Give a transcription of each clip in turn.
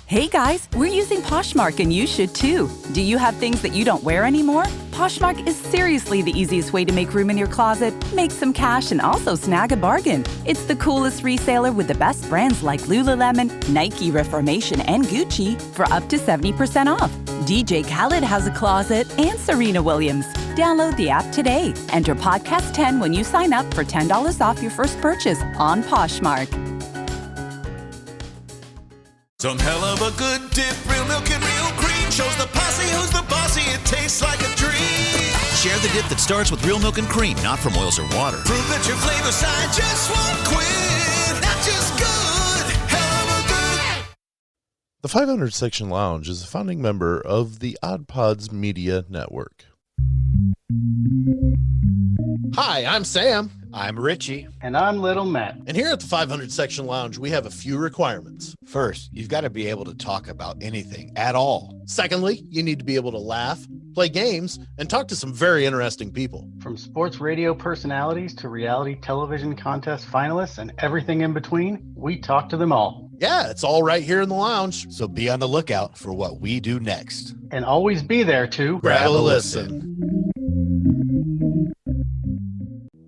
Hey guys, we're using Poshmark and you should too. Do you have things that you don't wear anymore? Poshmark is seriously the easiest way to make room in your closet, make some cash, and also snag a bargain. It's the coolest reseller with the best brands like Lululemon, Nike, Reformation, and Gucci for up to 70% off. DJ Khaled has a closet and Serena Williams. Download the app today. Enter Podcast 10 when you sign up for $10 off your first purchase on Poshmark. Some hell of a good dip, real milk and real cream. Shows the posse who's the bossy, it tastes like a dream. Share the dip that starts with real milk and cream, not from oils or water. Prove that your flavor side just won't quit. Not just good, hell of a good. The 500 Section Lounge is a founding member of the Odd Pods Media Network. Hi, I'm Sam. I'm Richie. And I'm Little Matt. And here at the 500 Section Lounge, we have a few requirements. First, you've got to be able to talk about anything at all. Secondly, you need to be able to laugh, play games, and talk to some very interesting people. From sports radio personalities to reality television contest finalists and everything in between, we talk to them all. Yeah, it's all right here in the lounge. So be on the lookout for what we do next. And always be there to grab a listen.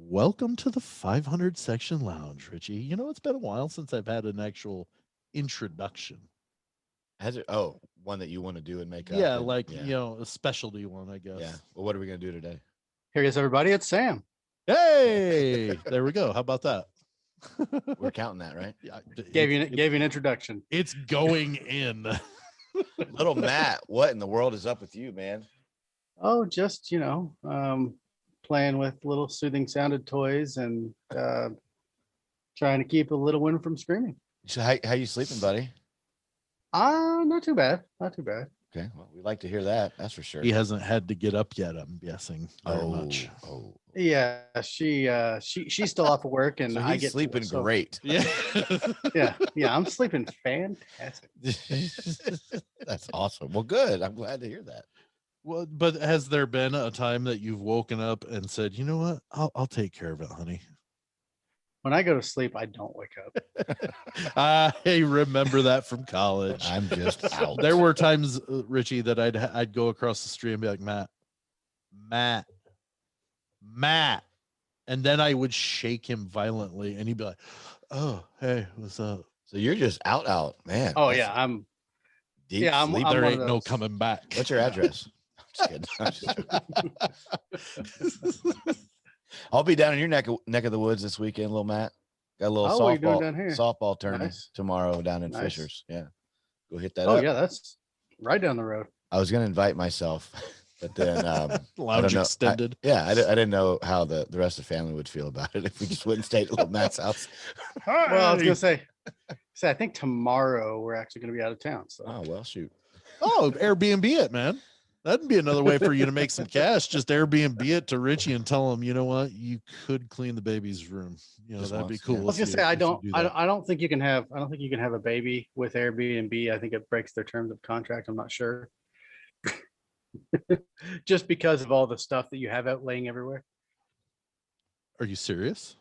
Welcome to the 500 Section Lounge, Richie. You know, it's been a while since I've had an actual introduction. Has it? Oh, one that you want to do and make up? Yeah, you know, a specialty one, I guess. Yeah. Well, what are we going to do today? Here he is, everybody. It's Sam. Hey, there we go. How about that? We're counting that, right? Yeah, gave you an introduction. It's going in. Little Matt, what in the world is up with you, man? Oh, just, playing with little soothing sounded toys and trying to keep a little one from screaming. So how you sleeping, buddy? Not too bad. Not too bad. Okay, well, we like to hear that. That's for sure. He hasn't had to get up yet, I'm guessing. Very much. Oh. Yeah, she's still off of work, and So I he's get sleeping so, great. Yeah. yeah. I'm sleeping fantastic. That's awesome. Well, good. I'm glad to hear that. Well, but has there been a time that you've woken up and said, you know what, I'll take care of it, honey? When I go to sleep, I don't wake up. I remember that from college. I'm just out. There were times, Richie, that I'd go across the street and be like, Matt, and then I would shake him violently, and he'd be like, "Oh, hey, what's up?" So you're just out, man. Oh yeah, I'm deep I'm sleep. There ain't no coming back. What's your address? I'm just kidding. I'll be down in your neck of the woods this weekend, little Matt. Got a little what are you doing down here? softball tournament tomorrow down in Nice. Fishers. Yeah, go hit that Oh up. yeah, that's right down the road. I was gonna invite myself, but then Lounge extended. I didn't know how the rest of the family would feel about it if we just went and stayed at little Matt's house. Well, I was gonna say I think tomorrow we're actually gonna be out of town. So Oh well, shoot. Oh, Airbnb it, man. That'd be another way for you to make some cash. Just Airbnb it to Richie and tell him, you know what, you could clean the baby's room. You know, Just that'd be once, cool. yeah. I was gonna say I don't think you can have a baby with Airbnb. I think it breaks their terms of contract. I'm not sure. Just because of all the stuff that you have out laying everywhere. Are you serious?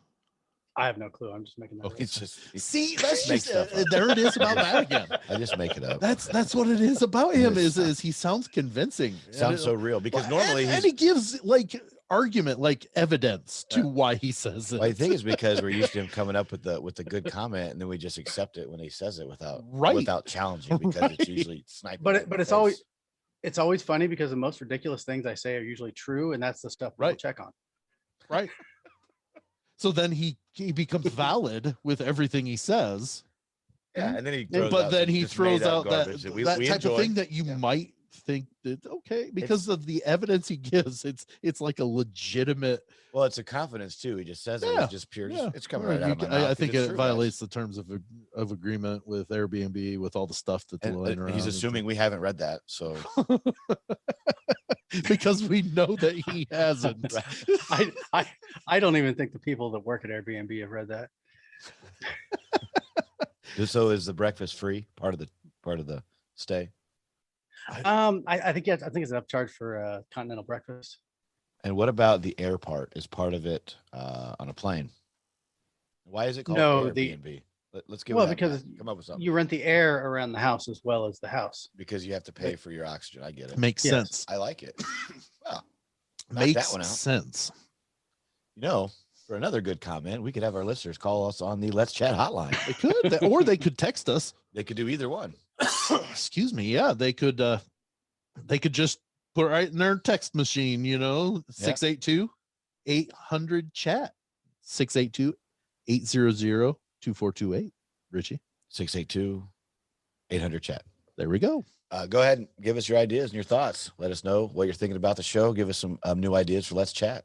I have no clue. I'm just making that. Oh, up. it's just See, that's make just stuff up. there it is about that again. I just make it up. That's what it is about him. Yes. Is he sounds convincing. Sounds so real because normally and he gives like argument, like evidence to why he says it. Well, I think it's because we're used to him coming up with the good comment, and then we just accept it when he says it without challenging, because it's usually sniping. But it's always funny because the most ridiculous things I say are usually true, and that's the stuff people check on. Right. So then he becomes valid with everything he says. Yeah, and then he throws out that we type of enjoy. thing that you might think that because of the evidence he gives, it's like a legitimate. Well, it's a confidence too. He just says it. It's just pure. It's coming right out of my mouth. I think It's it true, violates the terms of agreement with Airbnb, with all the stuff that's laying around. He's assuming we haven't read that, so because we know that he hasn't. I don't even think the people that work at Airbnb have read that. So is the breakfast free part of the stay? I think it's an upcharge for continental breakfast. And what about the air part? Is part of it on a plane? Why is it called No, Airbnb? Let's give Well, it because come up with something. you rent the air around the house as well as the house. Because you have to pay for your oxygen. I get it. Makes Yes. sense. I like it. Well, knock Makes that one out. sense. You know, for another good comment, we could have our listeners call us on the Let's Chat hotline. They could, or they could text us. They could do either one. Excuse me. Yeah, they could just put it right in their text machine, 682-800-chat. 682-800-2428. Richie. 682-800-chat. There we go. Go ahead and give us your ideas and your thoughts. Let us know what you're thinking about the show. Give us some new ideas for Let's Chat.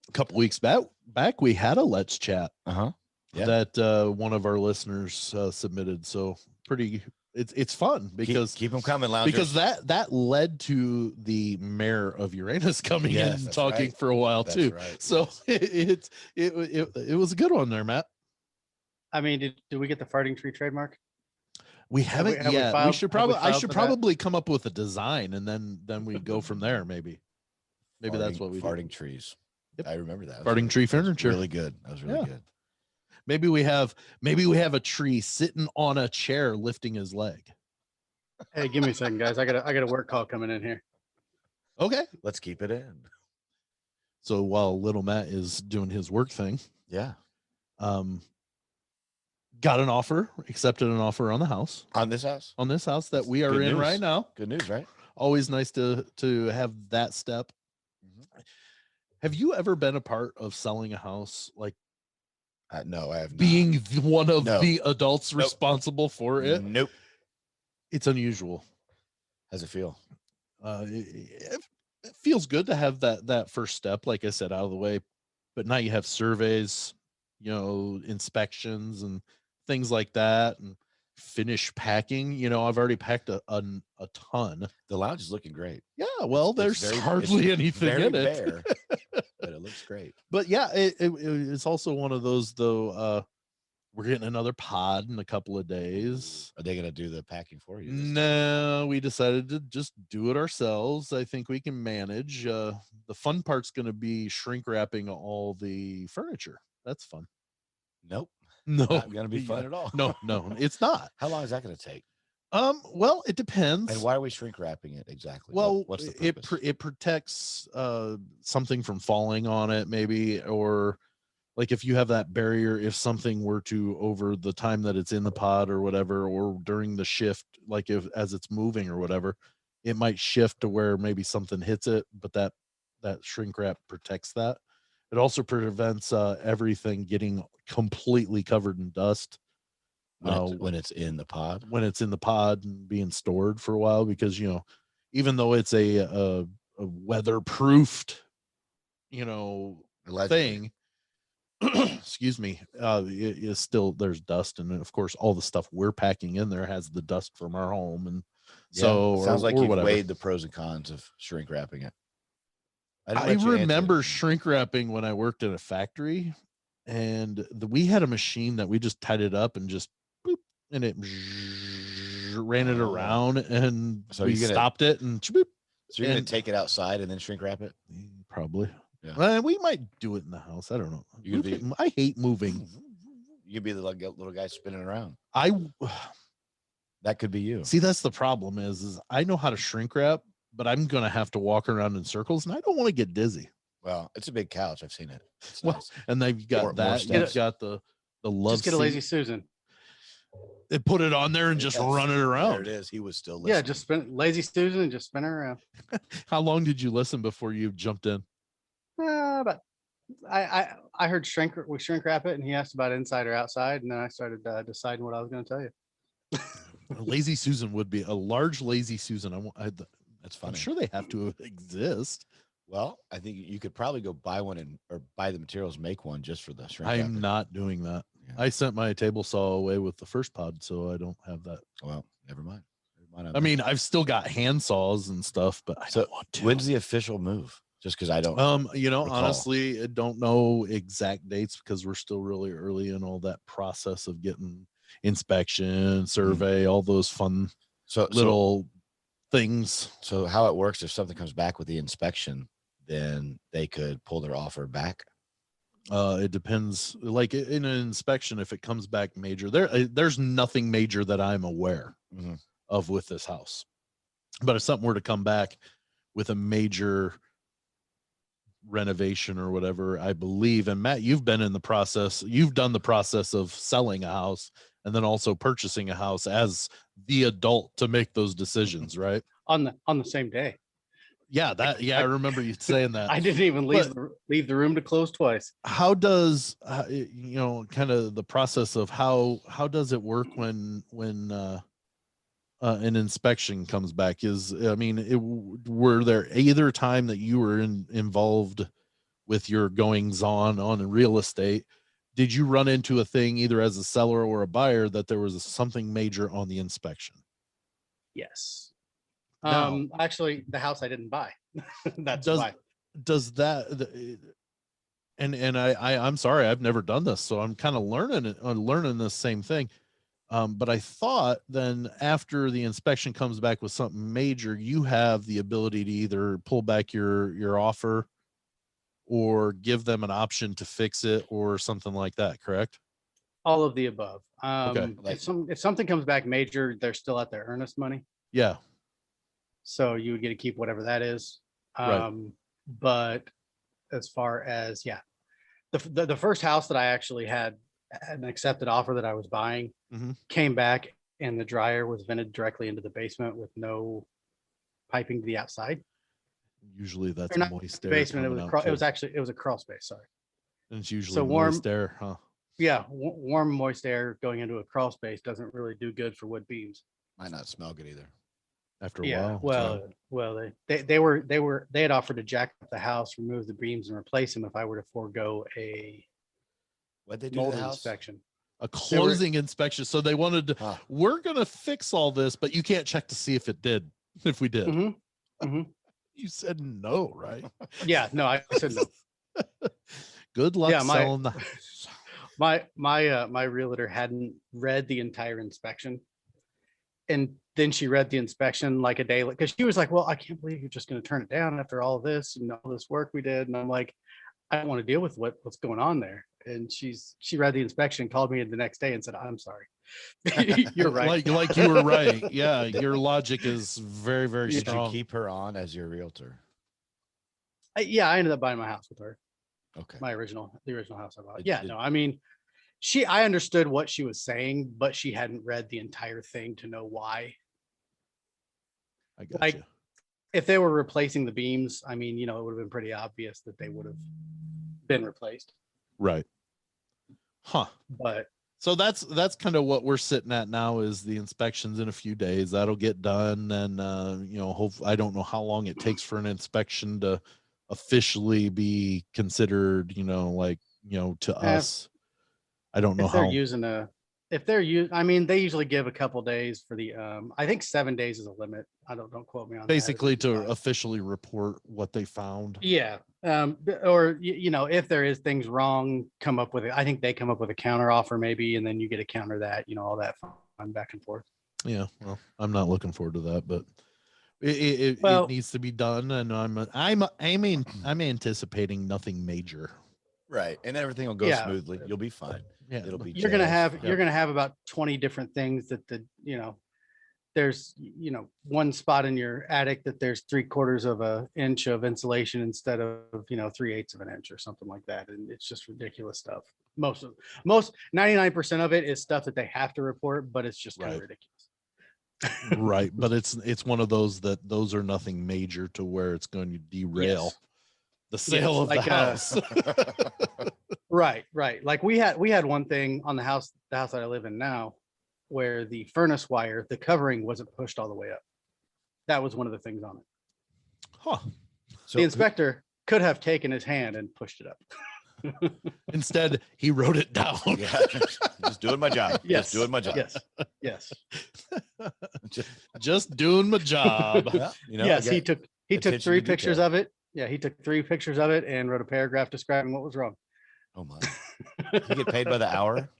A couple weeks back, we had a Let's Chat Yeah. that one of our listeners submitted. So it's fun because keep them coming, loungers. because that led to the mayor of Uranus coming in and talking for a while too. Right. So it was a good one there, Matt. I mean, did we get the farting tree trademark? We haven't have we yet. filed- We should have we probably I filed should for that? probably come up with a design and then we go from there. Maybe that's what we do. farting trees. Yep. I remember that. Farting tree furniture. Really good. That was really Yeah. good. Maybe we have a tree sitting on a chair lifting his leg. Hey, give me a second, guys. I got a work call coming in here. Okay. Let's keep it in. So while little Matt is doing his work thing, Yeah. got an offer, accepted an offer on the house, On this house. on this house that we are Good in news. right now. Good news, right? Always nice to have that step. Mm-hmm. Have you ever been a part of selling a house, like No, I have not. being one of No. the adults Nope. responsible for it? Nope. It's unusual. How's it feel? It feels good to have that first step, like I said, out of the way. But now you have surveys, inspections and things like that, and finish packing. I've already packed a ton. The lounge is looking great. Yeah, well, It's there's very- hardly it's anything very in it. bare, but it looks great. But yeah, it's also one of those though. We're getting another pod in a couple of days. Are they gonna do the packing for you? this time? No, we decided to just do it ourselves. I think we can manage. The fun part's going to be shrink wrapping all the furniture. That's fun. Nope. No, Not gonna be fun at all. No, it's not. How long is that gonna take? Well, it depends. And why are we shrink wrapping it exactly? Well, what's the purpose? it protects something from falling on it, maybe, or like if you have that barrier, if something were to, over the time that it's in the pod or whatever, or during the shift, like as it's moving or whatever, it might shift to where maybe something hits it, but that shrink wrap protects that. It also prevents everything getting completely covered in dust when it's in the pod. when it's in the pod and being stored for a while, because even though it's a weatherproofed Allegedly. thing, excuse me, it is still, there's dust, and of course all the stuff we're packing in there has the dust from our home, and so sounds like or you've whatever. weighed the pros and cons of shrink wrapping it. didn't I let you answer remember it. shrink wrapping when I worked in a factory, and we had a machine that we just tied it up and just boop, and it ran it Oh. around, and So we you're gonna- stopped it and boop, So you're gonna and- take it outside and then shrink wrap it? probably. Yeah. We might do it in the house. I don't know. You could be- I hate moving. You'd be the little guy spinning around. That could be you. See, that's the problem is I know how to shrink wrap, but I'm going to have to walk around in circles, and I don't want to get dizzy. Well, it's a big couch. I've seen it. It's Well, nice. And they've More got that. steps. You've got the love Just get a lazy seat. Susan. They put it on there and just Yes, run it There around. it is. He was still Yeah, listening. just spin lazy Susan and just spin her around. How long did you listen before you jumped in? But I heard we shrink wrap it, and he asked about inside or outside, and then I started deciding what I was going to tell you. A lazy Susan would be a large lazy Susan. That's I'm funny. sure they have to exist. Well, I think you could probably go buy one or buy the materials, make one just for the shrink I'm wrapping. not doing that. Yeah. I sent my table saw away with the first pod, so I don't have that. Well, never mind. I mean, I've still got hand saws and stuff, but I So don't want to. when's the official move? Just because I don't. recall. Honestly, I don't know exact dates because we're still really early in all that process of getting inspection, survey, all those fun so little things. So how it works, if something comes back with the inspection, then they could pull their offer back. It depends. Like in an inspection, if it comes back major, there's nothing major that I'm aware of with this house. But if something were to come back with a major renovation or whatever, I believe, and Matt, you've done the process of selling a house and then also purchasing a house as the adult to make those decisions, right? On the same day. Yeah, I remember you saying that. I didn't even leave the room to close twice. How does kind of the process of how does it work when an inspection comes back? Were there either time that you were involved with your goings on real estate? Did you run into a thing either as a seller or a buyer that there was something major on the inspection? Yes. No. Actually, the house I didn't buy. That's why. Does that? And I'm sorry, I've never done this, so I'm kind of learning this same thing. But I thought then after the inspection comes back with something major, you have the ability to either pull back your offer or give them an option to fix it or something like that, correct? All of the above. Okay. If something comes back major, they're still at their earnest money. Yeah. So you would get to keep whatever that is. Right. But as far as, the first house that I actually had an accepted offer that I was buying came back and the dryer was vented directly into the basement with no piping to the outside. Usually that's not moist air. Basement. It was a crawl space. Sorry. And it's usually so warm, moist air, huh? Yeah. Warm, moist air going into a crawl space doesn't really do good for wood beams. Might not smell good either. After a while. Well, they had offered to jack up the house, remove the beams, and replace them if I were to forego a What'd they do mold to the house? inspection. A closing inspection. So they wanted to, we're gonna fix all this, but you can't check to see if we did. You said no, right? Yeah, no, I said no. Good luck selling the house. My realtor hadn't read the entire inspection. And then she read the inspection like a day, because she was like, well, I can't believe you're just going to turn it down after all this and all this work we did. And I'm like, I don't want to deal with what's going on there. And she read the inspection, called me the next day and said, I'm sorry. You're right. like you were right. Yeah. Your logic is very, very strong. Did you keep her on as your realtor? I ended up buying my house with her. Okay. The original house I bought. No, I mean, I understood what she was saying, but she hadn't read the entire thing to know why. I got you. If they were replacing the beams, I mean, it would have been pretty obvious that they would have been replaced. Right. Huh. But so that's kind of what we're sitting at now is the inspections in a few days. That'll get done. And, I don't know how long it takes for an inspection to officially be considered, to us. I don't know they usually give a couple days for the, I think 7 days is a limit. Don't quote me on basically to officially report what they found. Yeah. Or, if there is things wrong, come up with it. I think they come up with a counter offer maybe, and then you get to counter that, all that fun back and forth. Yeah. Well, I'm not looking forward to that, but it needs to be done. And I'm anticipating nothing major. Right. And everything will go smoothly. You'll be fine. Yeah. It'll be you're gonna have about 20 different things that there's one spot in your attic that there's 3/4 of an inch of insulation instead of 3/8 of an inch or something like that, and it's just ridiculous stuff. Most 99% of it is stuff that they have to report, but it's just kind of ridiculous. Right, but it's one of those are nothing major to where it's going to derail the sale of the house. Right. Like we had one thing on the house that I live in now, where the furnace wire, the covering wasn't pushed all the way up. That was one of the things on it. Huh. So the inspector could have taken his hand and pushed it up. Instead, he wrote it down. Yeah. Just doing my job. Yes. Just doing my job. Yes. Just doing my job. Yeah, yes, he took 3 pictures of it. Yeah, he took 3 pictures of it and wrote a paragraph describing what was wrong. Oh my. You get paid by the hour?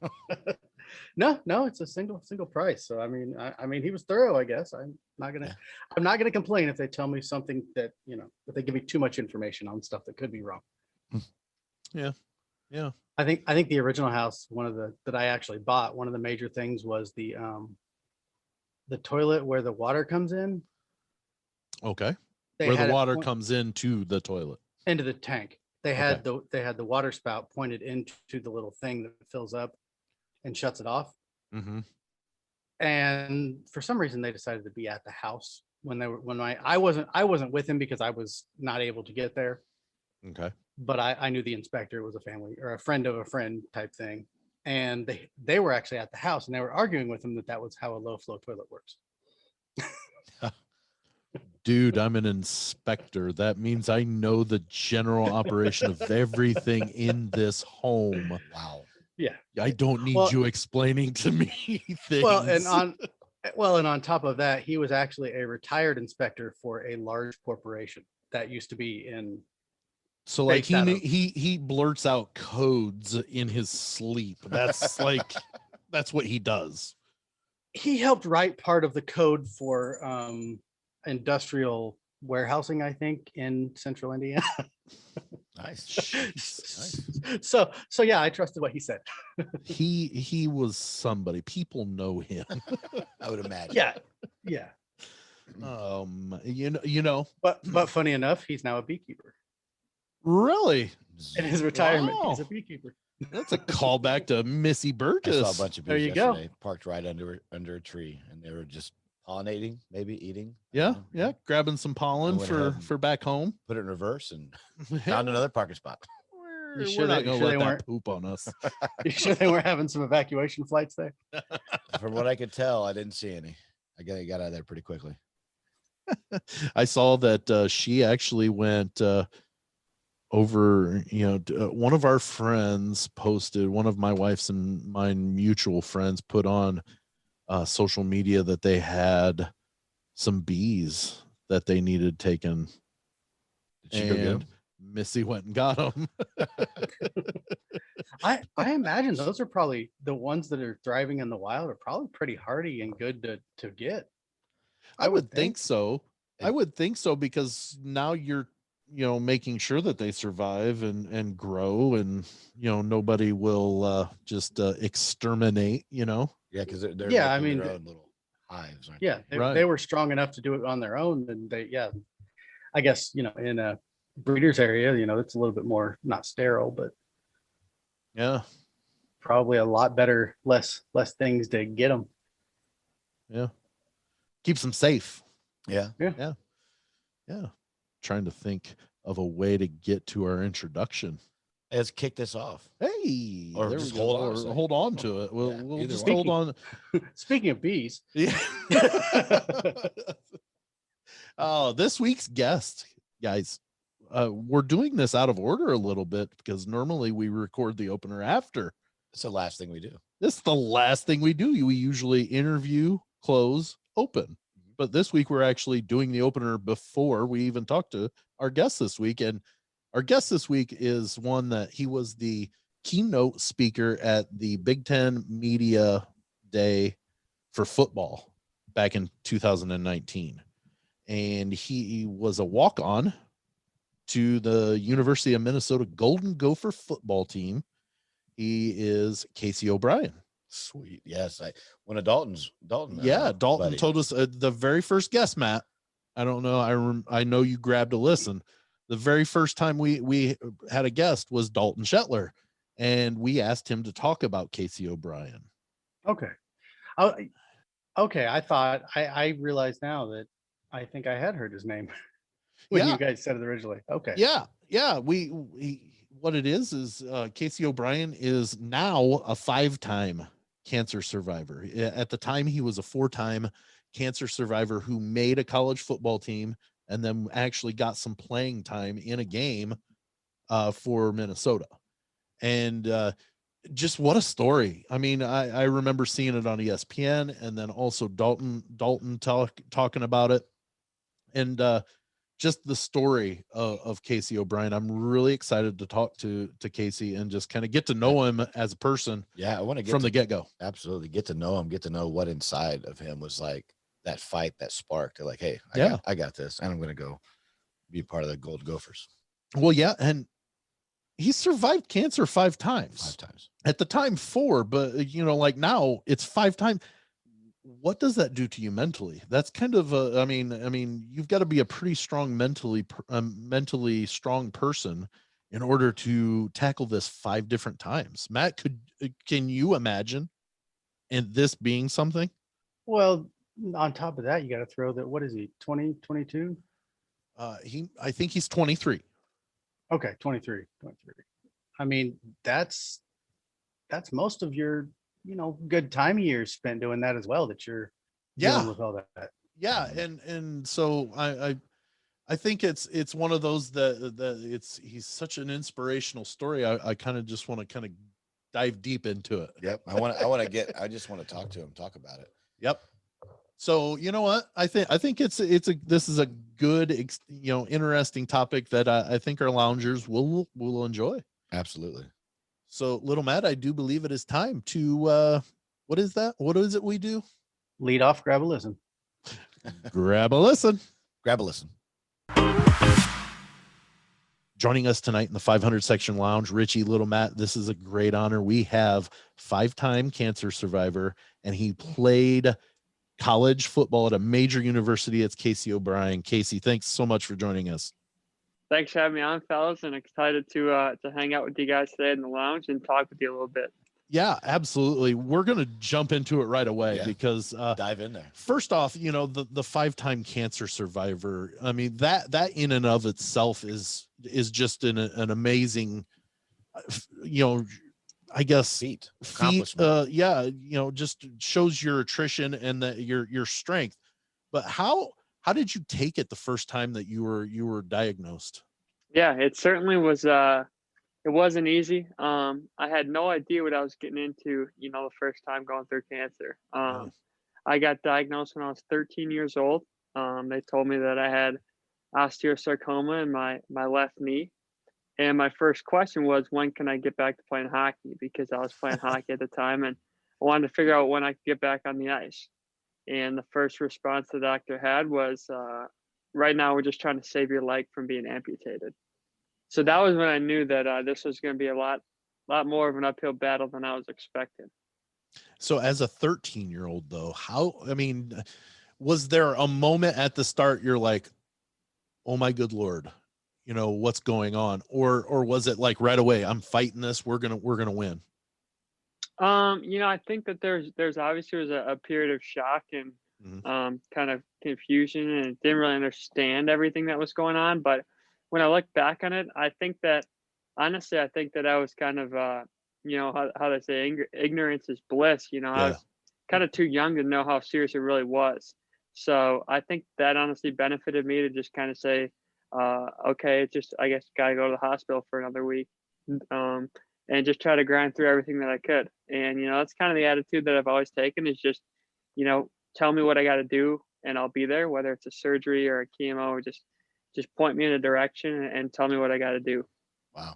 No, it's a single price. So I mean, he was thorough, I guess. I'm not gonna complain if they tell me something that if they give me too much information on stuff that could be wrong. Yeah. Yeah. I think the original house, that I actually bought, one of the major things was the toilet where the water comes in. Okay. They Where had the it water comes into the toilet. into the tank. They Okay. had the water spout pointed into the little thing that fills up and shuts it off. Mm-hmm. And for some reason they decided to be at the house I wasn't with him because I was not able to get there. Okay. But I knew the inspector. It was a family or a friend of a friend type thing. And they were actually at the house and they were arguing with him that was how a low flow toilet works. Dude, I'm an inspector. That means I know the general operation of everything in this home. Wow. Yeah. I don't need you explaining to me things. Well, and on top of that, he was actually a retired inspector for a large corporation that used to be in. So like he blurts out codes in his sleep. That's that's what he does. He helped write part of the code for industrial warehousing, I think, in central Indiana. Nice. Nice. So yeah, I trusted what he said. He was somebody. People know him. I would imagine. Yeah. You know. But funny enough, he's now a beekeeper. Really? In his retirement, Wow. he's a beekeeper. That's a callback to Missy Burgess. I saw a bunch of bees There you go. yesterday, parked right under a tree, and they were just pollinating, maybe eating. Yeah, grabbing some pollen for back home. Put it in reverse and found another parking spot. We're not gonna let that poop on us. You sure they weren't having some evacuation flights there? From what I could tell, I didn't see any. I got out of there pretty quickly. I saw that she actually went over, one of our friends posted, one of my wife's and mine mutual friends put on social media that they had some bees that they needed taken. Did she go get them? Missy went and got them. I imagine those are probably the ones that are thriving in the wild are probably pretty hardy and good to get. I would think so. I would think so, because now you're, making sure that they survive and grow, and, nobody will just exterminate, Yeah, because they're their own little hives. Aren't they? They were strong enough to do it on their own, and I guess, in a breeder's area, it's a little bit more not sterile, but probably a lot better, less things to get them. Yeah, keeps them safe. Yeah. Trying to think of a way to get to our introduction. Let's kick this off. Hey, or there just we go. hold on to it. We'll just way. hold on. Speaking of bees, Yeah. Oh, this week's guest, guys. We're doing this out of order a little bit because normally we record the opener after. It's the last thing we do. This is the last thing we do. We usually interview, close, open. But this week we're actually doing the opener before we even talk to our guest this week. And our guest this week is one that he was the keynote speaker at the Big Ten Media Day for football back in 2019. And he was a walk-on to the University of Minnesota Golden Gopher football team. He is Casey O'Brien. Sweet. Yes. One of Dalton's. Dalton buddy. Told us the very first guest, Matt. I don't know. I know you grabbed a listen. The very first time we had a guest was Dalton Shetler, and we asked him to talk about Casey O'Brien. Okay. I thought I realized now that I think I had heard his name when you guys said it originally. Okay. Yeah. We what it is Casey O'Brien is now a 5-time cancer survivor. At the time, he was a 4-time cancer survivor who made a college football team and then actually got some playing time in a game for Minnesota. And just what a story. I mean, I remember seeing it on ESPN, and then also Dalton talking about it. And just the story of Casey O'Brien. I'm really excited to talk to Casey and just kind of get to know him as a person. Yeah, I want to get from the get-go. Absolutely. Get to know him, get to know what inside of him was like that fight, that spark to like, hey, I got this, and I'm going to go be part of the Gold Gophers. Well, yeah. And He survived cancer 5 times. 5 times. At the time, 4, but like now it's 5 times. What does that do to you mentally? That's kind of I mean, you've got to be a pretty strong mentally strong person in order to tackle this 5 different times. Matt, can you imagine and this being something? Well, on top of that, you got to throw that. What is he? 20, 22? I think he's 23. Okay. 23. I mean, that's most of your, good time years spent doing that as well, that you're dealing with all that. Yeah. And so I think it's one of those that he's such an inspirational story. I kind of just want to kind of dive deep into it. Yep. I just want to talk to him, talk about it. Yep. So, you know what? I think this is a good, interesting topic that I think our loungers will enjoy. Absolutely. So, little Matt, I do believe it is time to, what is that? What is it we do? Lead off, grab a listen. Grab a listen. Grab a listen. Joining us tonight in the 500 section lounge, Richie, little Matt, this is a great honor. We have 5-time cancer survivor, and he played college football at a major university. It's Casey O'Brien. Casey, thanks so much for joining us. Thanks for having me on, fellas, and excited to hang out with you guys today in the lounge and talk with you a little bit. Yeah, absolutely. We're going to jump into it right away because dive in there. First off, the 5-time cancer survivor. I mean, that in and of itself is just an amazing, I guess feat. Just shows your attrition and your strength. But how did you take it the first time that you were diagnosed? Yeah, it certainly was. It wasn't easy. I had no idea what I was getting into, the first time going through cancer. I got diagnosed when I was 13 years old. They told me that I had osteosarcoma in my left knee. And my first question was, when can I get back to playing hockey? Because I was playing hockey at the time and I wanted to figure out when I could get back on the ice. And the first response the doctor had was, right now we're just trying to save your leg from being amputated. So that was when I knew that this was going to be a lot more of an uphill battle than I was expecting. So as a 13-year-old though, was there a moment at the start you're like, oh my good Lord, what's going on? Or was it like right away, I'm fighting this, we're going to win? I think that there's obviously was a period of shock and kind of confusion, and didn't really understand everything that was going on. But when I look back on it, I think that honestly, I was kind of, how they say, ignorance is bliss. I was kind of too young to know how serious it really was. So I think that honestly benefited me to just kind of say, okay, it's just, I guess, got to go to the hospital for another week, and just try to grind through everything that I could. And, that's kind of the attitude that I've always taken, is just, tell me what I got to do and I'll be there, whether it's a surgery or a chemo, or just point me in a direction and tell me what I got to do. Wow.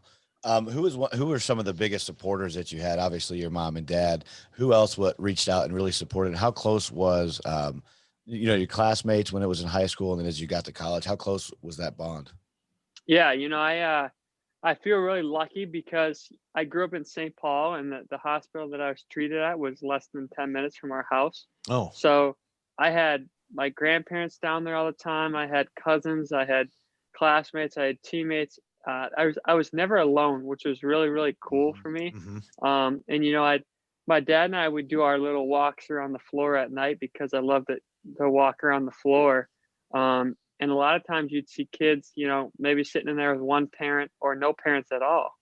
Who were some of the biggest supporters that you had? Obviously your mom and dad. Who else reached out and really supported? How close was, your classmates when it was in high school, and then as you got to college, how close was that bond? Yeah. I feel really lucky because I grew up in St. Paul, and the hospital that I was treated at was less than 10 minutes from our house. Oh, so I had my grandparents down there all the time. I had cousins, I had classmates, I had teammates. I was never alone, which was really, really cool for me. Mm-hmm. And my dad and I would do our little walks around the floor at night because I loved it to walk around the floor. And a lot of times you'd see kids, maybe sitting in there with one parent or no parents at all.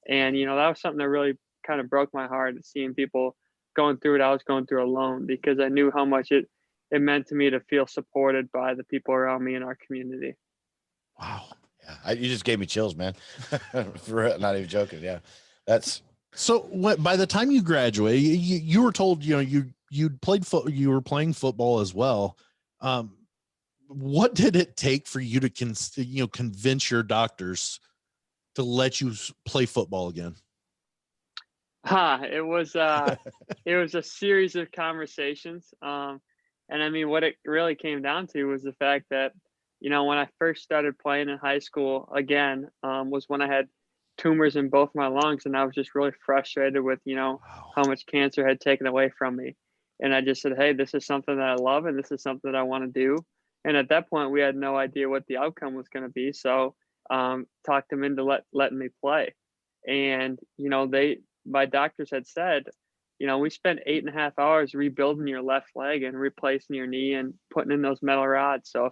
And, that was something that really kind of broke my heart, seeing people going through what I was going through alone, because I knew how much it meant to me to feel supported by the people around me in our community. Wow. Yeah. You just gave me chills, man. For real, not even joking. Yeah. That's so by the time you graduated, you were told, you were playing football as well. What did it take for you to convince your doctors to let you play football again? It was a series of conversations. And I mean, what it really came down to was the fact that, when I first started playing in high school again, was when I had tumors in both my lungs, and I was just really frustrated with, how much cancer had taken away from me. And I just said, hey, this is something that I love, and this is something that I want to do. And at that point, we had no idea what the outcome was going to be. So talked them into letting me play. And, my doctors had said, we spent 8.5 hours rebuilding your left leg and replacing your knee and putting in those metal rods. So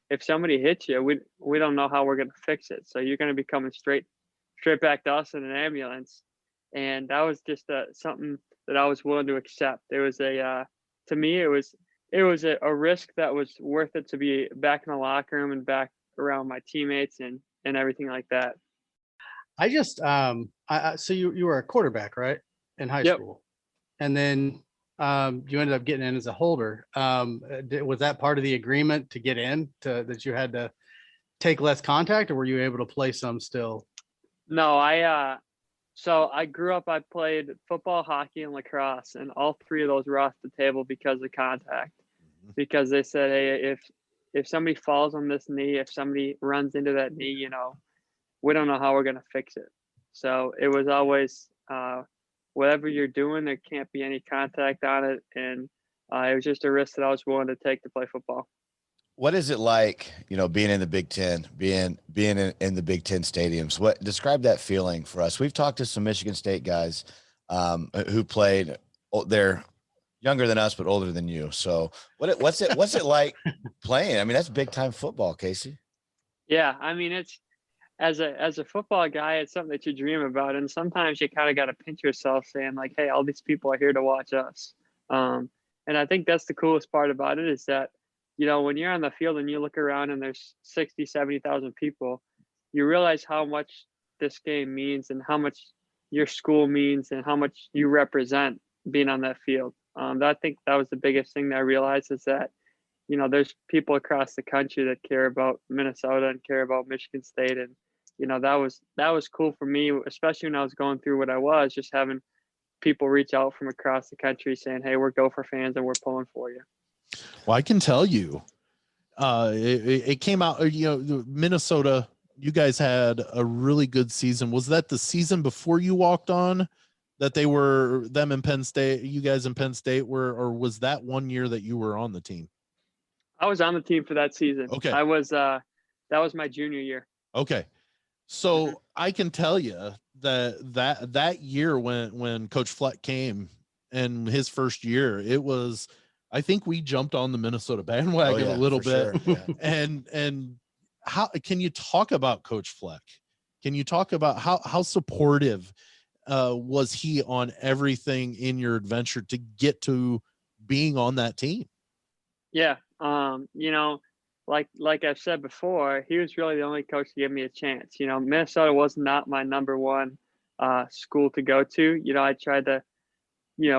if somebody hits you, we don't know how we're going to fix it. So you're going to be coming straight back to us in an ambulance. And that was just something that I was willing to accept. It was to me, it was a risk that was worth it to be back in the locker room and back around my teammates and everything like that. I just, so you were a quarterback, right? In high school. And then you ended up getting in as a holder. Was that part of the agreement to get in, that you had to take less contact, or were you able to play some still? No, so I grew up, I played football, hockey, and lacrosse, and all three of those were off the table because of contact. Because they said, hey, if somebody falls on this knee, if somebody runs into that knee, we don't know how we're going to fix it. So it was always, whatever you're doing, there can't be any contact on it. And it was just a risk that I was willing to take to play football. What is it like, being in the Big Ten, being in the Big Ten stadiums? Describe that feeling for us. We've talked to some Michigan State guys who played. They're younger than us, but older than you. So what's it like playing? I mean, that's big time football, Casey. Yeah, I mean, it's as a football guy, it's something that you dream about, and sometimes you kind of got to pinch yourself, saying like, hey, all these people are here to watch us. And I think that's the coolest part about it, is that when you're on the field and you look around and there's 60, 70,000 people, you realize how much this game means and how much your school means and how much you represent being on that field. I think that was the biggest thing that I realized, is that, there's people across the country that care about Minnesota and care about Michigan State. And, that was cool for me, especially when I was going through what I was, just having people reach out from across the country saying, hey, we're Gopher fans and we're pulling for you. Well, I can tell you, it came out, Minnesota, you guys had a really good season. Was that the season before you walked on, that they were, them in Penn State, you guys in Penn State were, or was that one year that you were on the team? I was on the team for that season. Okay. I was, that was my junior year. Okay. So I can tell you that year when Coach Fleck came in his first year, it was, I think we jumped on the Minnesota bandwagon a little bit. Sure. Yeah. And how can you talk about Coach Fleck? Can you talk about how supportive was he on everything in your adventure to get to being on that team? Yeah. Like I've said before, he was really the only coach to give me a chance. Minnesota was not my number one school to go to. I tried to,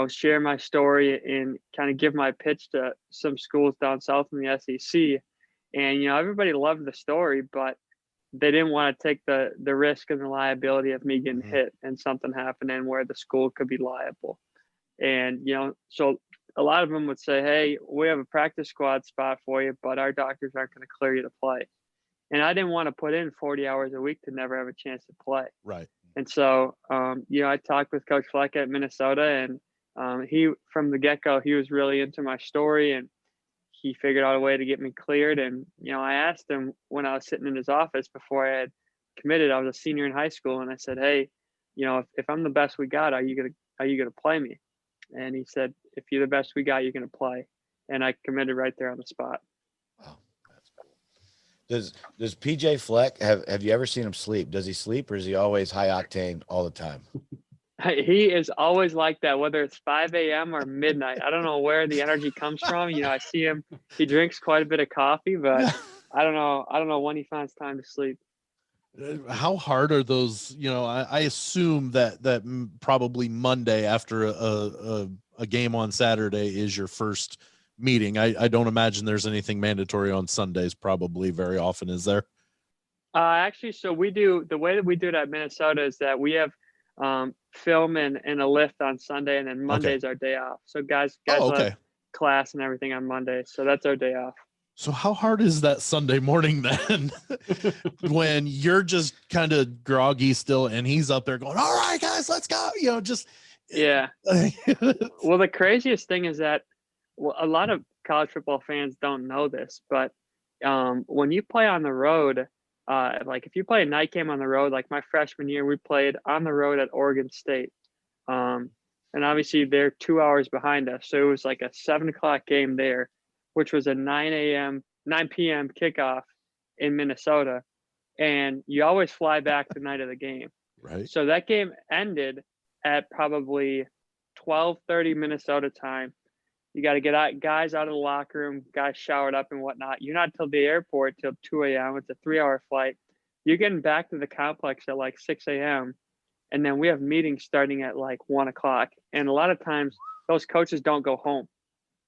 share my story and kind of give my pitch to some schools down south in the SEC. And, everybody loved the story, but they didn't want to take the risk and the liability of me getting hit and something happening where the school could be liable. And, so a lot of them would say, hey, we have a practice squad spot for you, but our doctors aren't going to clear you to play. And I didn't want to put in 40 hours a week to never have a chance to play. Right. And so, I talked with Coach Fleck at Minnesota, and he, from the get-go, he was really into my story, and he figured out a way to get me cleared. And, I asked him when I was sitting in his office before I had committed, I was a senior in high school, and I said, hey, if I'm the best we got, are you going to play me? And he said, if you're the best we got, you're going to play. And I committed right there on the spot. Wow, that's cool. Does PJ Fleck, have you ever seen him sleep? Does he sleep, or is he always high octane all the time? He is always like that, whether it's 5 a.m. or midnight. I don't know where the energy comes from. I see him, he drinks quite a bit of coffee, but I don't know when he finds time to sleep. How hard are those? I assume that probably Monday after a game on Saturday is your first meeting. I don't imagine there's anything mandatory on Sundays probably very often, is there? Actually, so the way that we do it at Minnesota is that we have film and a lift on Sunday, and then Monday's our day off. So guys have class and everything on Monday, so that's our day off. So how hard is that Sunday morning then when you're just kind of groggy still and he's up there going, all right, guys, let's go. Yeah. Well, the craziest thing is that a lot of college football fans don't know this, but when you play on the road, like if you play a night game on the road, like my freshman year, we played on the road at Oregon State. And obviously they're 2 hours behind us. So it was like a 7:00 game there, which was a 9 p.m. kickoff in Minnesota. And you always fly back the night of the game. Right. So that game ended at probably 12:30 Minnesota time. You got to get guys out of the locker room, guys showered up and whatnot. You're not till the airport till 2 a.m. It's a 3-hour flight. You're getting back to the complex at like 6 a.m. And then we have meetings starting at like 1 o'clock. And a lot of times those coaches don't go home.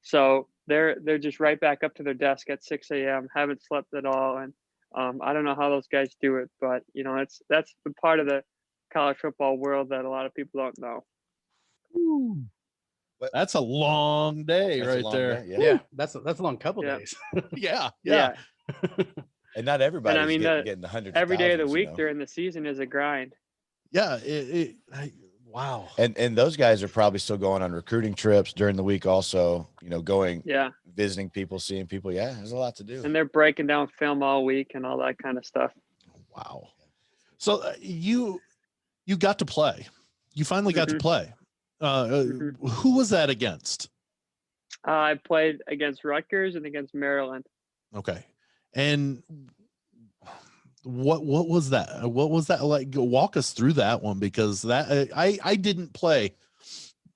So they're just right back up to their desk at 6 a.m., haven't slept at all. And I don't know how those guys do it, but that's the part of the college football world that a lot of people don't know. Ooh. That's a long day right there. Day, yeah. That's a long couple days. Yeah. And not everybody's getting the hundreds. Every day of the week during the season is a grind. Yeah. Wow. And those guys are probably still going on recruiting trips during the week also, going, visiting people, seeing people. Yeah, there's a lot to do. And they're breaking down film all week and all that kind of stuff. Wow. So you got to play. You finally got to play. Who was that against? I played against Rutgers and against Maryland. Okay. And what was that? What was that like? Walk us through that one, because that I didn't play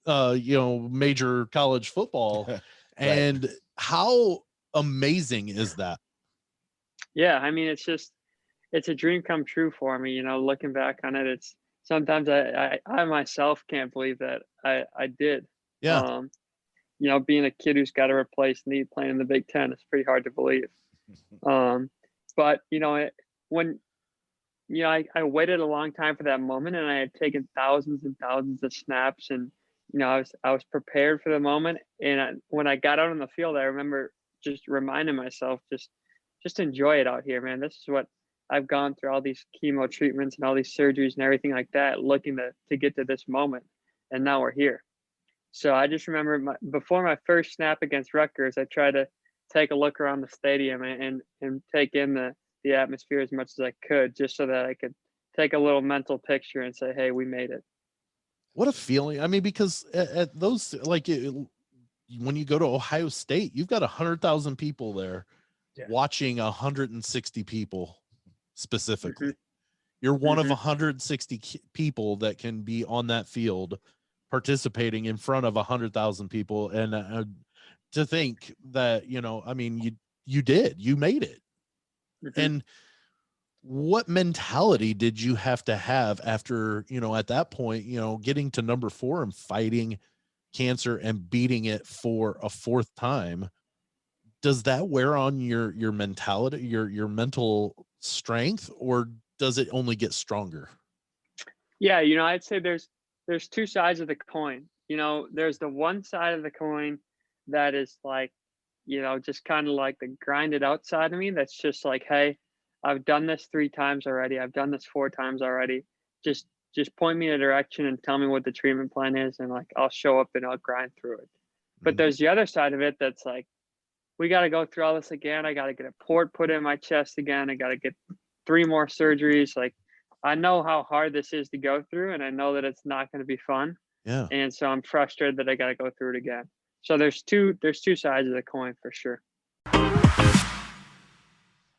major college football. Right. And how amazing is that? Yeah, I mean, it's a dream come true for me, looking back on it. It's sometimes I myself can't believe that I did. Yeah. Being a kid who's got to replace me playing in the Big Ten, it's pretty hard to believe. But when I waited a long time for that moment, and I had taken thousands and thousands of snaps, and I was prepared for the moment. And when I got out on the field, I remember just reminding myself, just enjoy it out here, man. This is what I've gone through, all these chemo treatments and all these surgeries and everything like that, looking to get to this moment, and now we're here. So I just remember before my first snap against Rutgers, I tried to take a look around the stadium and take in the atmosphere as much as I could, just so that I could take a little mental picture and say, hey, we made it. What a feeling. I mean, because at those, when you go to Ohio State, you've got 100,000 people there watching 160 people specifically. Mm-hmm. You're one of 160 people that can be on that field participating in front of 100,000 people. And to think that, I mean, you made it. Mm-hmm. And what mentality did you have to have after, at that point, getting to number 4 and fighting cancer and beating it for a 4th time? Does that wear on your mentality, your mental strength, or does it only get stronger? Yeah. I'd say there's 2 sides of the coin. There's the one side of the coin that is like, just kind of like the grinded out side of me. That's just like, hey, I've done this 3 times already. I've done this 4 times already. Just point me in a direction and tell me what the treatment plan is. And like, I'll show up and I'll grind through it. But there's the other side of it that's like, we got to go through all this again. I got to get a port put in my chest again. I got to get 3 more surgeries. Like, I know how hard this is to go through, and I know that it's not going to be fun. Yeah. And so I'm frustrated that I got to go through it again. So there's two sides of the coin for sure.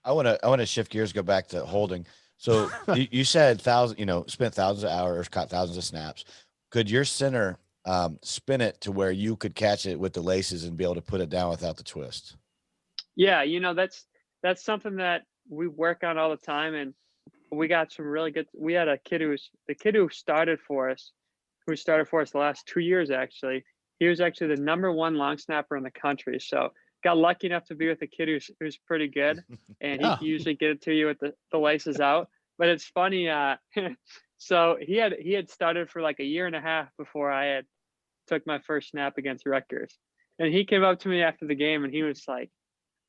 I want to shift gears, go back to holding. So you said spent thousands of hours, caught thousands of snaps. Could your center spin it to where you could catch it with the laces and be able to put it down without the twist? Yeah, that's something that we work on all the time, and we got some really good. We had a kid who started for us the last 2 years actually. He was actually the number 1 long snapper in the country. So got lucky enough to be with a kid who's pretty good, and he can usually get it to you with the laces out. But it's funny. So he had started for like a year and a half before I had took my first snap against Rutgers, and he came up to me after the game and he was like,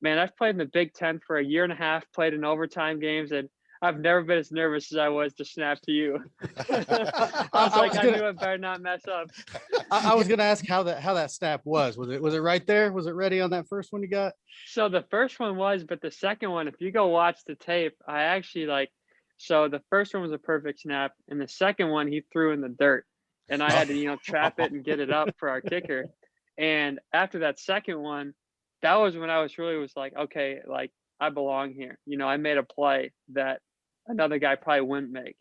man, I've played in the Big Ten for a year and a half, played in overtime games, and I've never been as nervous as I was to snap to you. I knew I better not mess up. I was gonna ask how that snap was. Was it right there? Was it ready on that first one you got? So the first one was, but the second one, if you go watch the tape, I actually so the first one was a perfect snap, and the second one he threw in the dirt, and I had to trap it and get it up for our kicker. And after that second one, that was when I was like, okay, like I belong here. I made a play that another guy probably wouldn't make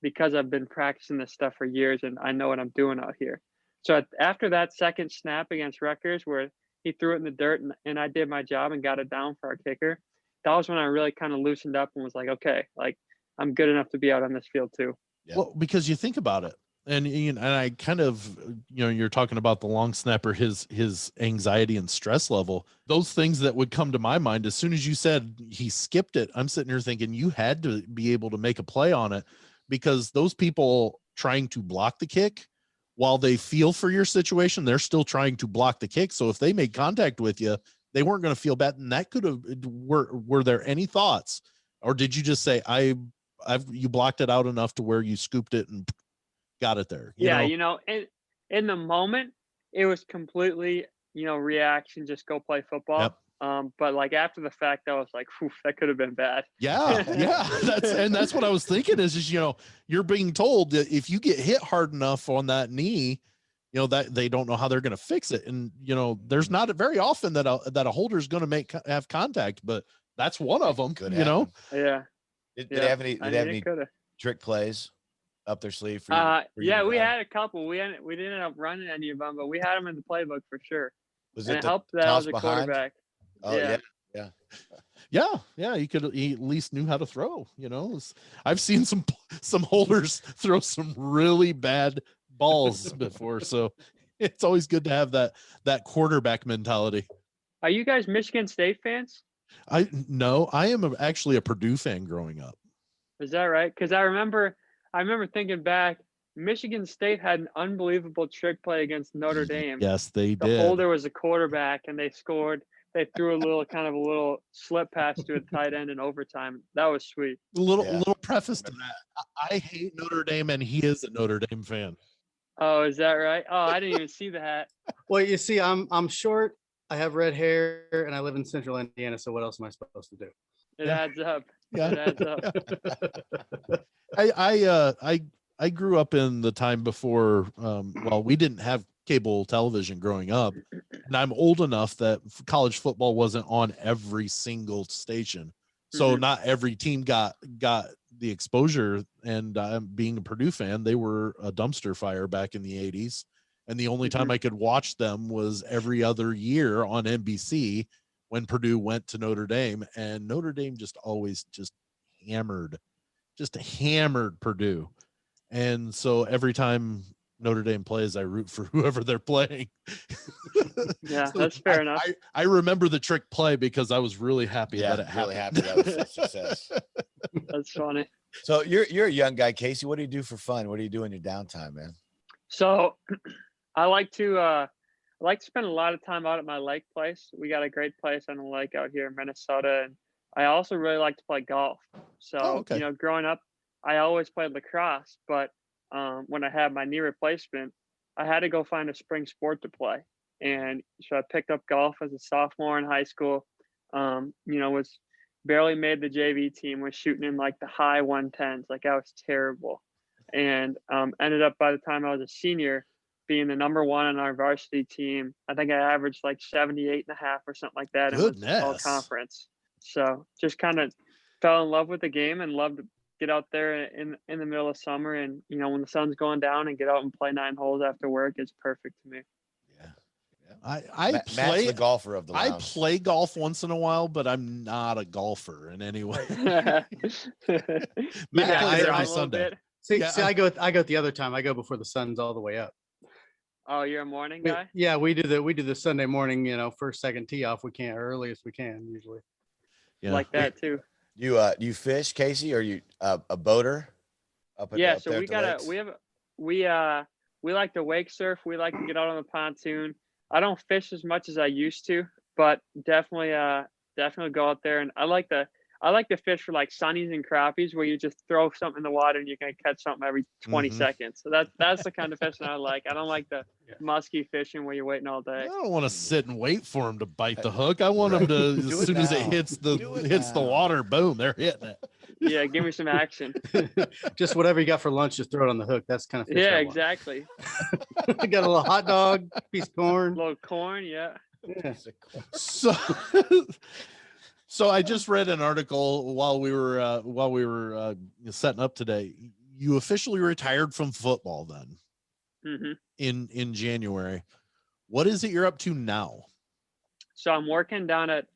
because I've been practicing this stuff for years and I know what I'm doing out here. So after that second snap against Rutgers where he threw it in the dirt and I did my job and got it down for our kicker, that was when I really kind of loosened up and was like, okay, like I'm good enough to be out on this field too. Yeah. Well, because you think about it, and I kind of, you're talking about the long snapper, his anxiety and stress level, those things that would come to my mind as soon as you said he skipped it. I'm sitting here thinking you had to be able to make a play on it, because those people trying to block the kick, while they feel for your situation, they're still trying to block the kick. So if they made contact with you, they weren't going to feel bad. And that could have, were there any thoughts, or did you just say, you blocked it out enough to where you scooped it and got it there? In the moment it was completely, reaction, just go play football. Yep. But like after the fact, I was like, that could have been bad. Yeah. That's what I was thinking is you're being told that if you get hit hard enough on that knee, that they don't know how they're going to fix it. And, there's not very often that a holder is going to have contact, but that's one of them, Yeah. Did they have any trick plays up their sleeve for you? We had a couple. We didn't end up running any of them, but we had them in the playbook for sure. It helped that I was a quarterback. Oh yeah. He at least knew how to throw. I've seen some holders throw some really bad balls before, so it's always good to have that quarterback mentality. Are you guys Michigan State fans? No, I am actually a Purdue fan growing up. Is that right? Because I remember thinking back, Michigan State had an unbelievable trick play against Notre Dame. Yes, they did. The holder was a quarterback, and they scored. They threw a little slip pass to a tight end in overtime. That was sweet. Little preface to that. I hate Notre Dame, and he is a Notre Dame fan. Oh, is that right? Oh, I didn't even see the hat. Well, you see, I'm short. I have red hair, and I live in Central Indiana. So what else am I supposed to do? It adds up. Yeah. It adds up. I grew up in the time before. We didn't have cable television growing up, and I'm old enough that college football wasn't on every single station, so not every team got the exposure. And being a Purdue fan, they were a dumpster fire back in the 80s, and the only time I could watch them was every other year on NBC when Purdue went to Notre Dame, and Notre Dame just always hammered Purdue. And so every time Notre Dame plays, I root for whoever they're playing. Yeah, so that's fair enough. I remember the trick play because I was really happy that it happened. Really happy that was a success. That's funny. So you're a young guy, Casey. What do you do for fun? What do you do in your downtime, man? So I like to spend a lot of time out at my lake place. We got a great place on the lake out here in Minnesota, and I also really like to play golf. So growing up, I always played lacrosse, but when I had my knee replacement, I had to go find a spring sport to play. And so I picked up golf as a sophomore in high school. Was barely made the JV team, was shooting in like the high 110s. Like I was terrible. And ended up by the time I was a senior being the number one on our varsity team. I think I averaged like 78.5 or something like that. Goodness. In all conference. So just kind of fell in love with the game and loved to get out there in the middle of summer, and when the sun's going down, and get out and play 9 holes after work is perfect to me. Matt's the golfer of the lounge. I play golf once in a while, but I'm not a golfer in any way. Matt plays every Sunday. See, I go the other time. I go before the sun's all the way up. Oh, you're a morning guy? We do the Sunday morning, first, second tee off. We can't earliest we can usually. Yeah. Like that too. You fish, Casey? Are you a boater? So we like to wake surf. We like to get out on the pontoon. I don't fish as much as I used to, but definitely definitely go out there. And I like to fish for like sunnies and crappies, where you just throw something in the water and you're going to catch something every 20 seconds. So that's the kind of fishing I like. I don't like the musky fishing where you're waiting all day. I don't want to sit and wait for him to bite the hook. I want him to, as soon as it hits the water, boom, they're hitting it. Yeah, give me some action. Just whatever you got for lunch, just throw it on the hook. That's kind of fish. Yeah, exactly. Got a little hot dog, piece of corn. A little corn, yeah. So I just read an article while we were setting up today. You officially retired from football then in January. What is it you're up to now? So I'm working down at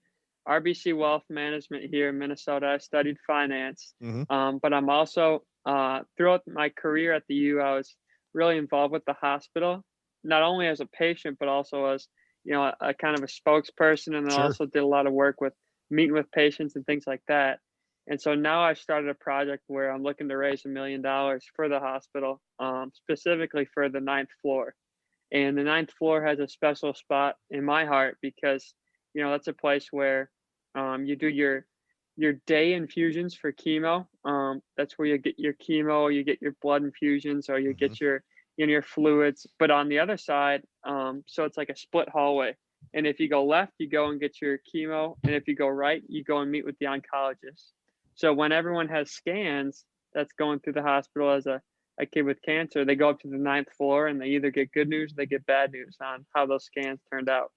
RBC Wealth Management here in Minnesota. I studied finance, but I'm also throughout my career at the U, I was really involved with the hospital, not only as a patient, but also as, you know, a kind of a spokesperson, and then also did a lot of work with meeting with patients and things like that. And so now I've started a project where I'm looking to raise $1 million for the hospital, specifically for the 9th floor. And the 9th floor has a special spot in my heart because, you know, that's a place where you do your day infusions for chemo. That's where you get your chemo, you get your blood infusions, or you get your fluids. But on the other side, so it's like a split hallway. And if you go left, you go and get your chemo. And if you go right, you go and meet with the oncologist. So when everyone has scans that's going through the hospital as a kid with cancer, they go up to the 9th floor and they either get good news or they get bad news on how those scans turned out.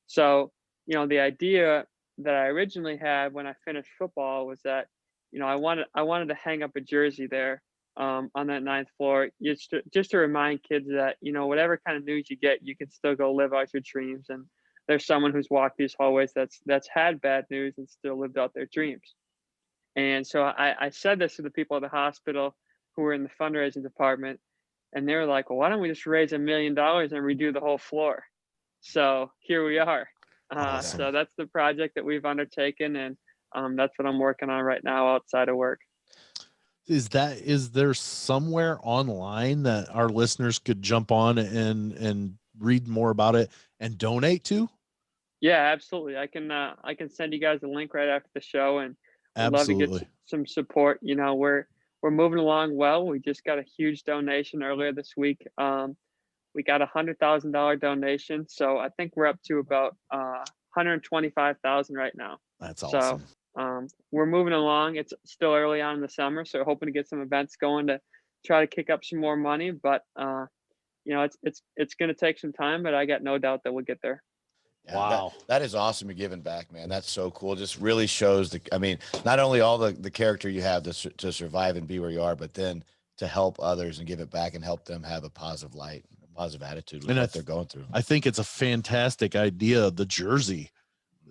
So, you know, the idea that I originally had when I finished football was that, you know, I wanted to hang up a jersey there on that 9th floor, just to remind kids that, you know, whatever kind of news you get, you can still go live out your dreams. And there's someone who's walked these hallways that's had bad news and still lived out their dreams. And so I said this to the people at the hospital who were in the fundraising department, and they were like, well, why don't we just raise $1 million and redo the whole floor? So here we are. Awesome. So that's the project that we've undertaken, and that's what I'm working on right now outside of work. Is there somewhere online that our listeners could jump on and read more about it and donate to? Yeah, absolutely. I can send you guys a link right after the show, and I'd love to get some support. You know, we're moving along well. We just got a huge donation earlier this week. We got $100,000 donation, so I think we're up to about 125,000 right now. That's awesome. So we're moving along. It's still early on in the summer, so hoping to get some events going to try to kick up some more money. But you know, it's going to take some time, but I got no doubt that we'll get there. Yeah, wow, that is awesome. You're giving back, man. That's so cool. Just really shows not only all the character you have to survive and be where you are, but then to help others and give it back and help them have a positive light, a positive attitude with what they're going through. I think it's a fantastic idea, the jersey,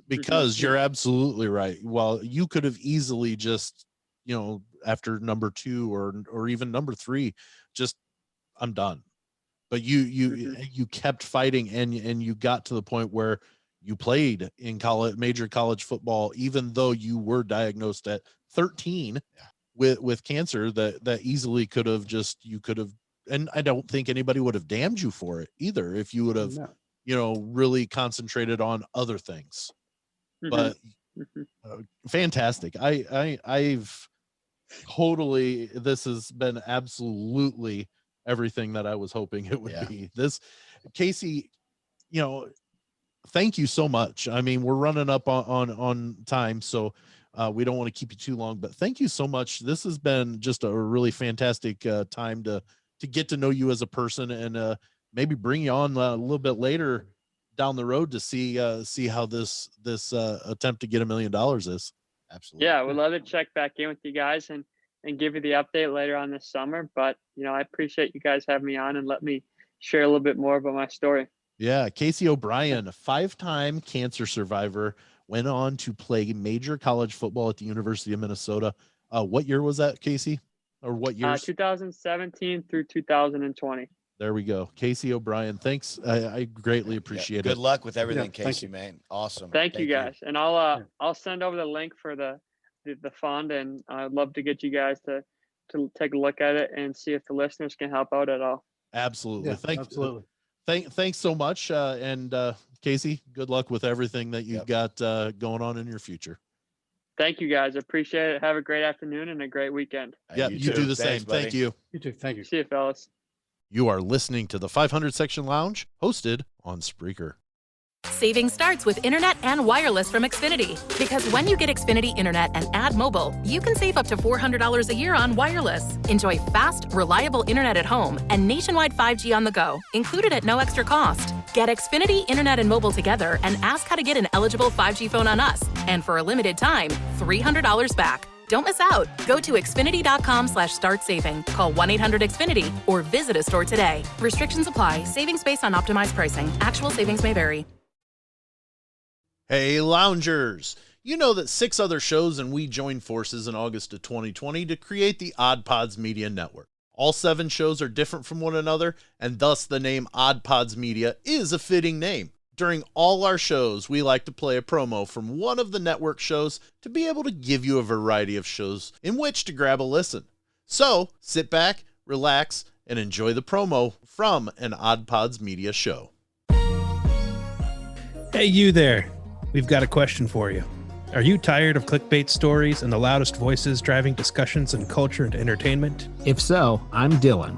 because you're absolutely right. Well, you could have easily just, you know, after number 2 or even number 3, just, I'm done. But you kept fighting and you got to the point where you played in major college football, even though you were diagnosed at 13 with cancer that easily could have and I don't think anybody would have damned you for it either if you would have, you know, really concentrated on other things. But fantastic. I've totally, this has been absolutely everything that I was hoping it would be. This, Casey, you know, thank you so much. I mean, we're running up on time, so we don't want to keep you too long, but thank you so much. This has been just a really fantastic time to get to know you as a person, and maybe bring you on a little bit later down the road to see how this attempt to get $1 million is. Absolutely. Yeah, we'd love to check back in with you guys and give you the update later on this summer. But, you know, I appreciate you guys having me on and let me share a little bit more about my story. Yeah. Casey O'Brien, a 5-time cancer survivor, went on to play major college football at the University of Minnesota. What year was that, Casey? Or what year? 2017 through 2020. There we go. Casey O'Brien. Thanks. I greatly appreciate it. Good luck with everything, Casey, man. Awesome. Thank you guys. And I'll send over the link for the fund, and I'd love to get you guys to take a look at it and see if the listeners can help out at all. Absolutely. Yeah, absolutely. Thanks so much. And Casey, good luck with everything that you've got going on in your future. Thank you, guys. Appreciate it. Have a great afternoon and a great weekend. Yeah, you do the same. Buddy. Thank you. You too. Thank you. See you, fellas. You are listening to the 500 Section Lounge, hosted on Spreaker. Saving starts with internet and wireless from Xfinity. Because when you get Xfinity internet and add mobile, you can save up to $400 a year on wireless. Enjoy fast, reliable internet at home and nationwide 5G on the go, included at no extra cost. Get Xfinity internet and mobile together and ask how to get an eligible 5G phone on us. And for a limited time, $300 back. Don't miss out. Go to Xfinity.com/start saving. Call 1-800-XFINITY or visit a store today. Restrictions apply. Savings based on optimized pricing. Actual savings may vary. Hey, loungers. You know that 6 other shows and we joined forces in August of 2020 to create the Odd Pods Media Network. All 7 shows are different from one another, and thus the name Odd Pods Media is a fitting name. During all our shows, we like to play a promo from one of the network shows to be able to give you a variety of shows in which to grab a listen. So, sit back, relax, and enjoy the promo from an Odd Pods Media show. Hey, you there. We've got a question for you. Are you tired of clickbait stories and the loudest voices driving discussions in culture and entertainment? If so, I'm Dylan.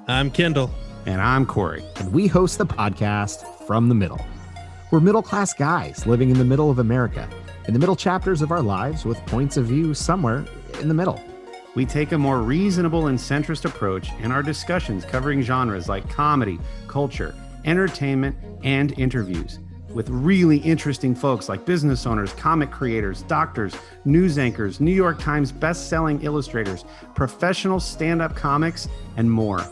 I'm Kendall. And I'm Corey. And we host the podcast From the Middle. We're middle-class guys living in the middle of America, in the middle chapters of our lives with points of view somewhere in the middle. We take a more reasonable and centrist approach in our discussions covering genres like comedy, culture, entertainment, and interviews with really interesting folks like business owners, comic creators, doctors, news anchors, New York Times best-selling illustrators, professional stand-up comics, and more.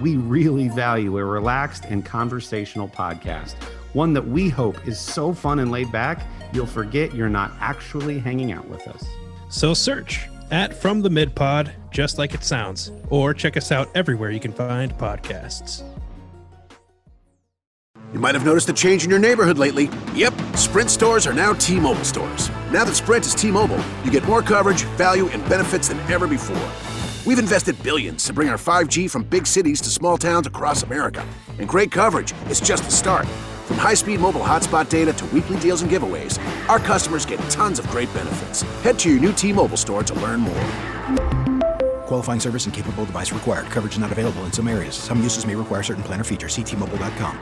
We really value a relaxed and conversational podcast, one that we hope is so fun and laid back, you'll forget you're not actually hanging out with us. So search at From the Mid Pod, just like it sounds, or check us out everywhere you can find podcasts. You might have noticed a change in your neighborhood lately. Yep, Sprint stores are now T-Mobile stores. Now that Sprint is T-Mobile, you get more coverage, value, and benefits than ever before. We've invested billions to bring our 5G from big cities to small towns across America. And great coverage is just the start. From high-speed mobile hotspot data to weekly deals and giveaways, our customers get tons of great benefits. Head to your new T-Mobile store to learn more. Qualifying service and capable device required. Coverage not available in some areas. Some uses may require certain plan or features. See T-Mobile.com.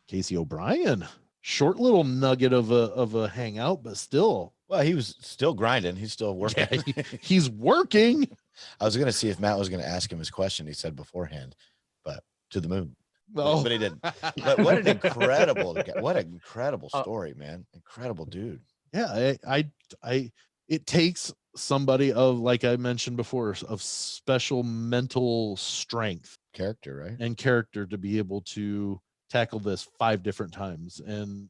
Casey O'Brien, short little nugget of a hangout, but still. Well, he was still grinding. He's still working. Yeah, he's working. I was going to see if Matt was going to ask him his question. He said beforehand, but to the moon. Oh. But he didn't. But what an incredible story, man. Incredible dude. Yeah, it takes somebody of, like I mentioned before, of special mental strength, character, right? And character to be able to tackle this 5 different times. And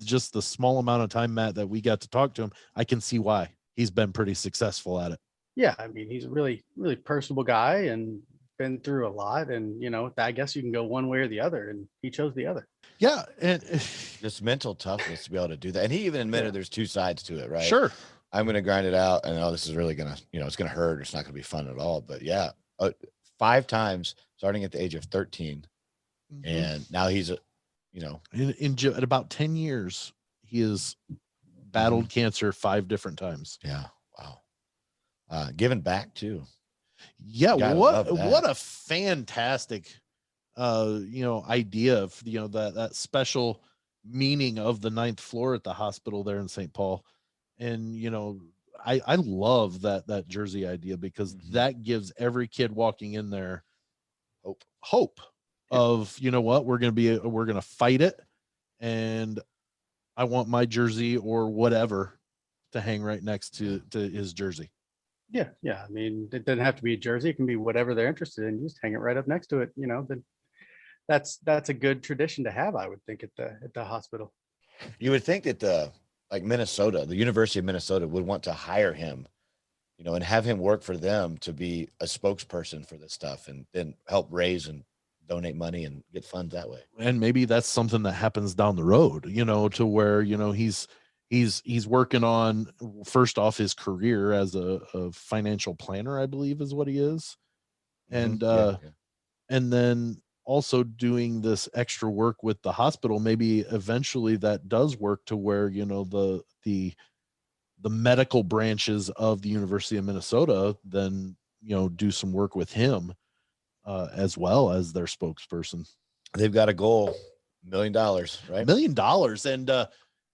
just the small amount of time, Matt, that we got to talk to him, I can see why he's been pretty successful at it. Yeah, I mean, he's a really, really personable guy and been through a lot. And, you know, I guess you can go one way or the other, and he chose the other. Yeah. And just mental toughness to be able to do that. And he even admitted there's 2 sides to it, right? Sure. I'm going to grind it out, and this is really going to, it's going to hurt. It's not going to be fun at all. But yeah, 5 times starting at the age of 13. Mm-hmm. And now he's at about 10 years, he has battled cancer 5 different times. Yeah. Wow. Giving back too. Yeah. What a fantastic, idea of, that special meaning of the 9th floor at the hospital there in St. Paul. And, I love that jersey idea, because that gives every kid walking in there hope of, we're going to fight it. And I want my jersey or whatever to hang right next to his jersey. Yeah. I mean, it doesn't have to be a jersey. It can be whatever they're interested in. You just hang it right up next to it. Then that's a good tradition to have, I would think, at the hospital. You would think that Minnesota, the University of Minnesota, would want to hire him, and have him work for them to be a spokesperson for this stuff, and then help raise and donate money and get funds that way. And maybe that's something that happens down the road, to where, he's working on, first off, his career as a financial planner, I believe is what he is. And, and then also doing this extra work with the hospital, maybe eventually that does work to where, you know, the medical branches of the University of Minnesota then, you know, do some work with him as well as their spokesperson. They've got a goal, $1 million, right? $1 million. And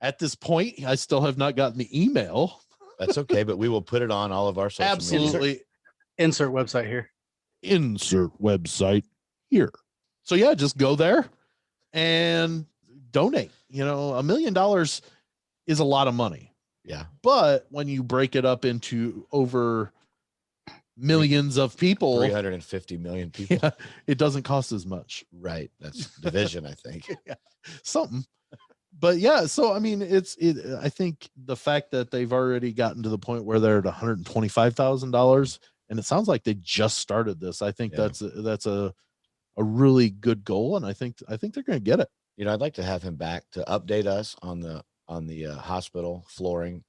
at this point, I still have not gotten the email. That's okay, but we will put it on all of our social Absolutely. media. Insert website here. Insert website here. So yeah, just go there and donate. You know, $1 million is a lot of money. Yeah. But when you break it up into over millions of people, 350 million people, yeah, it doesn't cost as much. Right. That's division, I think. Yeah, something. But yeah, so I mean, I think the fact that they've already gotten to the point where they're at $125,000, and it sounds like they just started this. I think that's a really good goal, and I think they're going to get it. You know, I'd like to have him back to update us on the hospital flooring,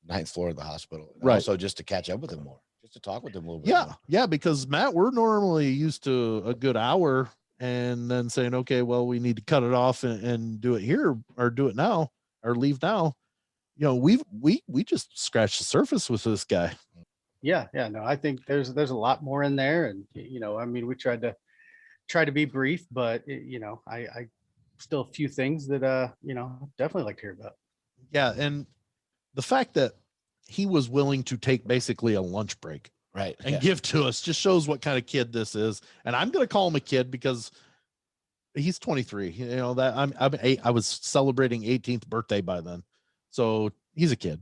9th floor of the hospital, and right? Also, just to catch up with him more, just to talk with him a little bit. Yeah, more. Yeah, because Matt, we're normally used to a good hour, and then saying, okay, well, we need to cut it off and do it here, or do it now, or leave now. You know, we just scratched the surface with this guy. Yeah, no, I think there's a lot more in there, and you know, I mean, we tried to be brief, but you know, I still a few things that you know, definitely like to hear about. Yeah, and the fact that he was willing to take basically a lunch break, right, and give to us just shows what kind of kid this is. And I'm going to call him a kid because he's 23. You know, that I was celebrating 18th birthday by then, so he's a kid.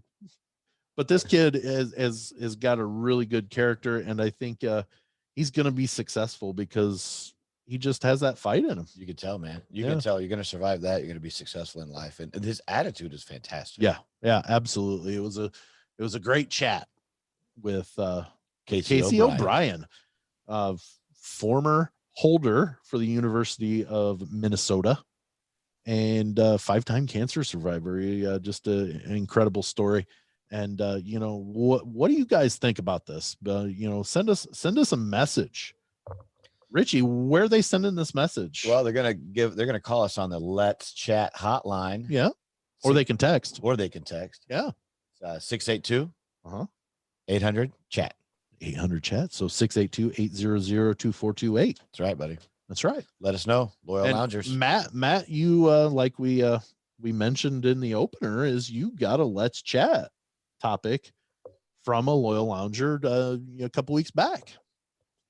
But this kid has got a really good character, and I think he's going to be successful because he just has that fight in him. You can tell, man. You can tell you're going to survive that. You're going to be successful in life, and his attitude is fantastic. Yeah, absolutely. It was a great chat with Casey O'Brien, former holder for the University of Minnesota, and 5-time cancer survivor. Just an incredible story. And you know, what do you guys think about this? You know, send us a message. Richie, where are they sending this message? Well, they're gonna call us on the Let's Chat hotline. Yeah. Or they can text. Yeah. 682 800 chat. 800 chat. So 682-800-2428. That's right, buddy. That's right. Let us know, loyal loungers. Matt, you like we mentioned in the opener, is you got a Let's Chat topic from a loyal lounger a couple weeks back.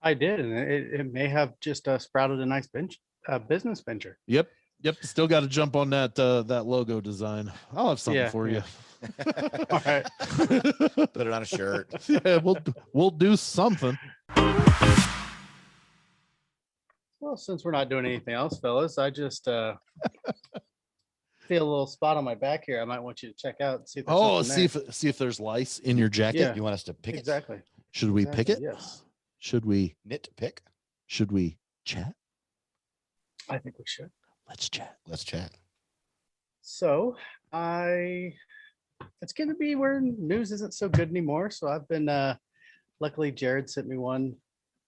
I did, and it may have just sprouted a nice business venture. Yep. Still got to jump on that logo design. I'll have something for you. All right. Put it on a shirt. Yeah, we'll do something. Well, since we're not doing anything else, fellas, I just feel a little spot on my back here. I might want you to check out and see if there's see if there's lice in your jacket. Yeah. You want us to pick exactly. it? Should we pick it? Yes. Should we nitpick? Should we chat? I think we should. Let's chat. So it's going to be where news isn't so good anymore. So I've been, luckily Jared sent me one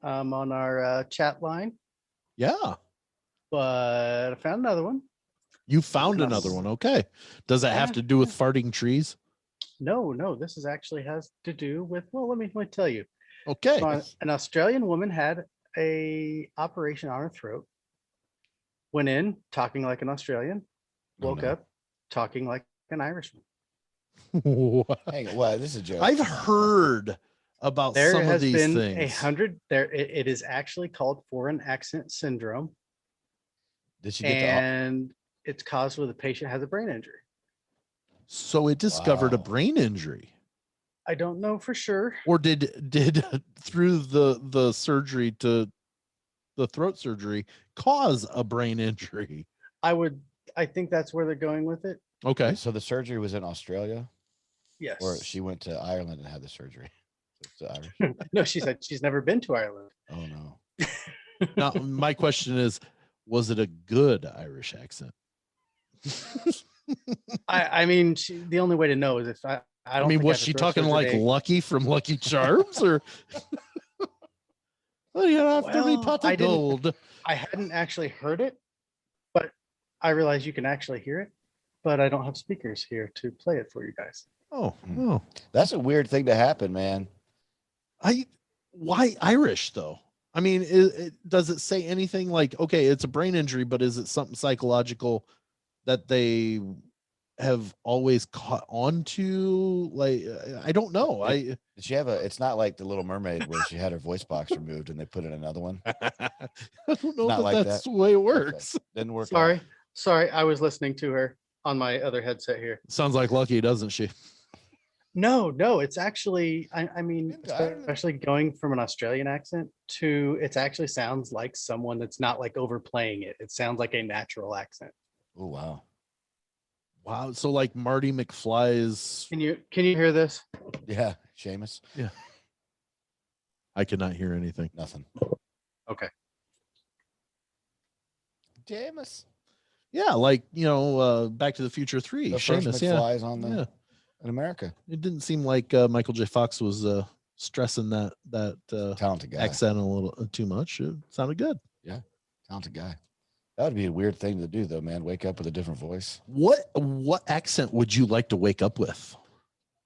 on our chat line. Yeah. But I found another one. You found another one. Okay. Does it have to do with farting trees? No. This actually has to do with, well, let me tell you. Okay. So an Australian woman had a operation on her throat. Went in talking like an Australian, woke up talking like an Irishman. Hang on, what? This is a joke. I've heard about some of these things. There has been it is actually called foreign accent syndrome. Did she get it's caused when the patient has a brain injury. So it discovered a brain injury. I don't know for sure. Or did through the surgery to the throat surgery cause a brain injury? I think that's where they're going with it. Okay. So the surgery was in Australia? Yes. Or she went to Ireland and had the surgery? No, she said she's never been to Ireland. Oh no. Now my question is, was it a good Irish accent? I mean, the only way to know is if I don't. I mean, was she talking like Lucky from Lucky Charms, or? Well, you're after me pot of gold. I hadn't actually heard it, but I realized you can actually hear it, but I don't have speakers here to play it for you guys. Oh, that's a weird thing to happen, man. Why Irish though? I mean, does it say anything like, okay, it's a brain injury, but is it something psychological that they have always caught on to? Like, I don't know. Did she have it's not like the Little Mermaid where she had her voice box removed and they put in another one. I don't know if that's the way it works. Okay. Didn't work. Sorry. I was listening to her on my other headset here. Sounds like Lucky, doesn't she? No, it's actually, I mean, especially going from an Australian accent to, it actually sounds like someone that's not like overplaying it. It sounds like a natural accent. Oh, wow. Wow. So like Marty McFly's. Can you hear this? Yeah. Seamus. Yeah. I could not hear anything. Nothing. Okay. Seamus. Yeah. Like, Back to the Future 3. The first Seamus, McFly's on the in America. It didn't seem like Michael J. Fox was stressing that talented guy accent a little too much. It sounded good. Yeah. Talented guy. That would be a weird thing to do, though, man. Wake up with a different voice. What accent would you like to wake up with?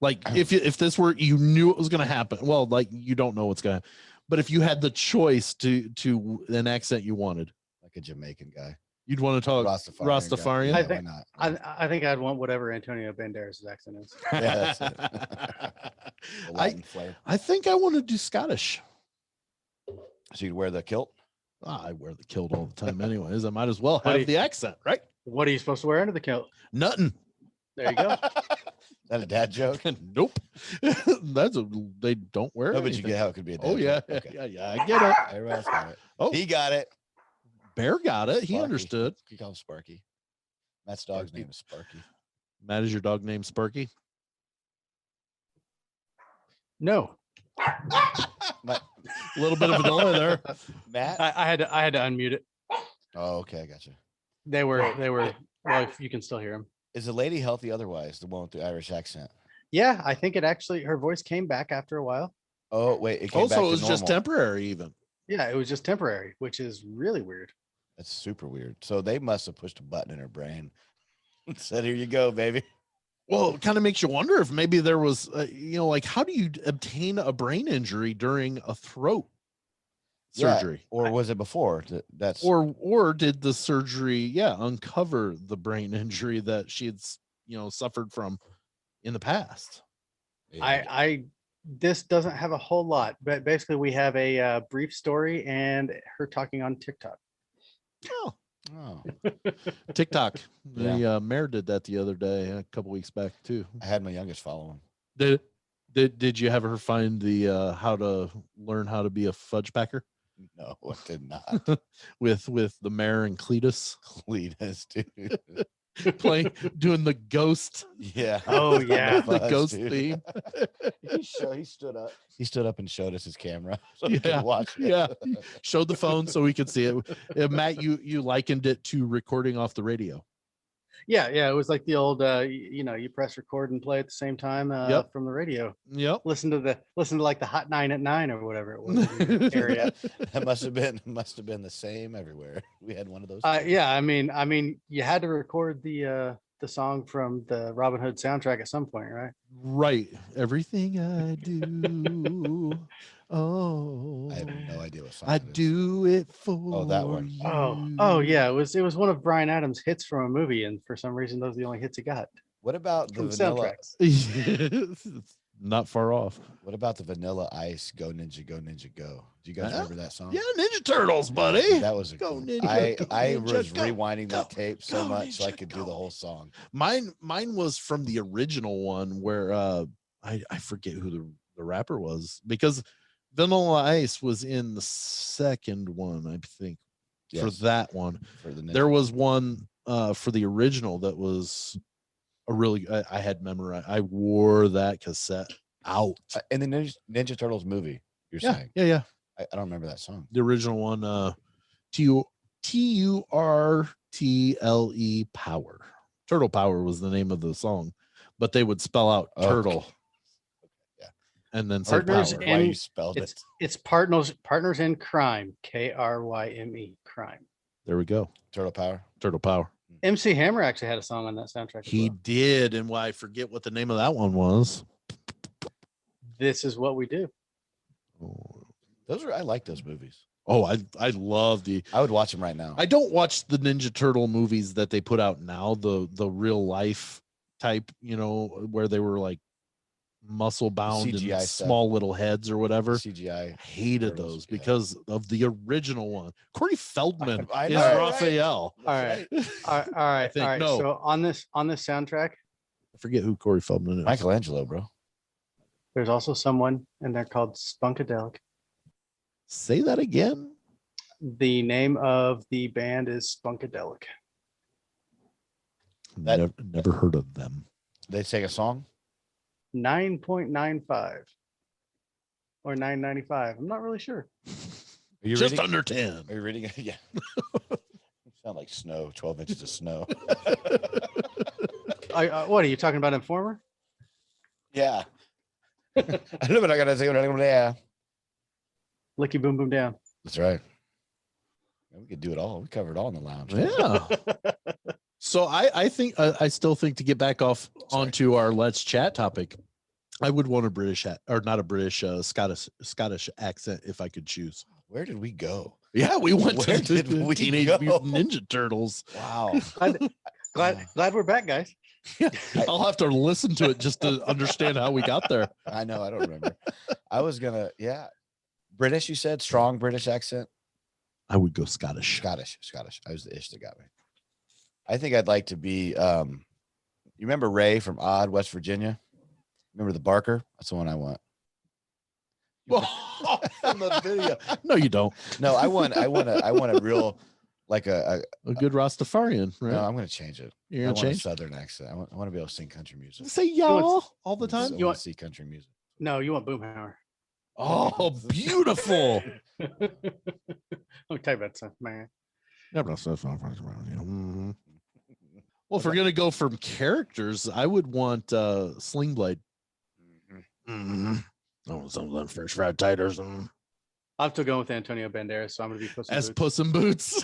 Like, if this were, you knew it was going to happen. Well, like, you don't know what's going to happen. But if you had the choice to an accent you wanted. Like a Jamaican guy. You'd want to talk Rastafarian? Yeah, why not? I think I'd want whatever Antonio Banderas' accent is. Yeah, that's it. I think I want to do Scottish. So you'd wear the kilt? I wear the kilt all the time anyways. I might as well have the accent, right? What are you supposed to wear under the kilt? Nothing. There you go. Is that a dad joke? Nope. They don't wear it. No, but you get how it could be a dad joke. Okay. Yeah, I get it. Everybody's got it. Oh, he got it. Bear got it. He Sparky. understood. You call him Sparky. Matt's dog's name is Sparky. Matt, is your dog named Sparky? No. A little bit of a delay there. Matt? I had to unmute it. Oh, okay, I got you. They were well, if you can still hear them. Is the lady healthy otherwise, the one with the Irish accent? Yeah, I think her voice came back after a while. Oh, wait, it came back Also, to it was just normal. temporary even. Yeah, it was just temporary, which is really weird. That's super weird. So they must have pushed a button in her brain and said, here you go, baby. Well, it kind of makes you wonder if maybe there was, like, how do you obtain a brain injury during a throat surgery? Yeah, or was it before? Or did the surgery, uncover the brain injury that she had, suffered from in the past? Yeah. This doesn't have a whole lot, but basically we have a brief story and her talking on TikTok. Oh. TikTok. The mayor did that the other day, a couple weeks back too. I had my youngest follow him. Did you have her find the how to learn how to be a fudge packer? No, I did not. with the mayor and Cletus, dude. doing the ghost. Yeah. Oh yeah. The ghost theme. He stood up. He stood up and showed us his camera so we could watch it. Yeah. Showed the phone so we could see it. Matt, you likened it to recording off the radio. Yeah. It was like the old you press record and play at the same time from the radio. Yep. Listen to like the Hot 9 at 9 or whatever it was in your area. That must have been the same everywhere. We had one of those. Yeah, I mean you had to record the song from the Robin Hood soundtrack at some point, right? Right. Everything I do. Oh, I have no idea what song I it is. do it for. Oh, that one. Oh yeah, it was one of Bryan Adams' hits from a movie, and for some reason those are the only hits he got. What about the From Vanilla? Not far off. What about the Vanilla Ice "Go Ninja Go Ninja Go"? Do you guys remember that song? Yeah, Ninja Turtles, buddy. That was Go cool. Ninja, I go was Ninja, rewinding that tape so go much so I Ninja, could do the whole song. Mine was from the original one where I forget who the rapper was, because Vanilla Ice was in the second one, I think. Yes. For that one. For the there was one for the original that was a really I had memorized. I wore that cassette out. In the Ninja Turtles movie, you're saying? Yeah. I don't remember that song. The original one, Turtle Power. Turtle Power was the name of the song, but they would spell out turtle. Okay. Yeah. and then say Partners power. Why you spelled it? It's Partners in Crime, KRYME, crime. There we go. Turtle Power. Turtle Power. MC Hammer actually had a song on that soundtrack. He did, and why I forget what the name of that one was. This Is What We Do. I like those movies. Oh, I love I would watch them right now. I don't watch the Ninja Turtle movies that they put out now, the real life type, where they were like muscle bound CGI and stuff. Small little heads or whatever. CGI. I hated those because of the original one. Corey Feldman I is know, Raphael. All right. All right. No. So on this soundtrack, I forget who Corey Feldman is. Michelangelo, bro. there's also someone in there called Spunkadelic. Say that again. The name of the band is Spunkadelic. Never heard of them. They sing a song? 9.95 or 9.95. I'm not really sure. Are you Just reading? under 10. Are you reading it? Yeah. You sound like snow, 12 inches of snow. What are you talking about, Informer? Yeah. I know what I gotta say. Yeah. Licky boom boom down. That's right. We could do it all. We covered it all in the lounge. Yeah. So I think I still think to get back onto our let's chat topic, I would want a British or not a British Scottish accent if I could choose. Where did we go? Yeah, we went Where to did we Teenage go? Mutant Ninja Turtles. Wow. Glad we're back, guys. Yeah, I'll have to listen to it just to understand how we got there. I know. I don't remember. I was gonna. Yeah. British. You said strong British accent. I would go Scottish. Scottish. I was the ish that got me. I think I'd like to be. You remember Ray from Odd, West Virginia? Remember the Barker? That's the one I want. From the video. No, you don't. No, I want a real, like a good Rastafarian, right? No, I'm going to change it. You're I gonna want change? a Southern accent. I want to be able to sing country music. Say y'all all the time. You want to see country music? No, you want Boomhauer. Oh, beautiful. Let me tell you about something, man. Mhm. Well, if we're gonna go from characters, I would want Sling Blade. Mm-hmm. Oh, some of them fresh fried taters. I'm still going with Antonio Banderas, so I'm gonna be Puss in Boots.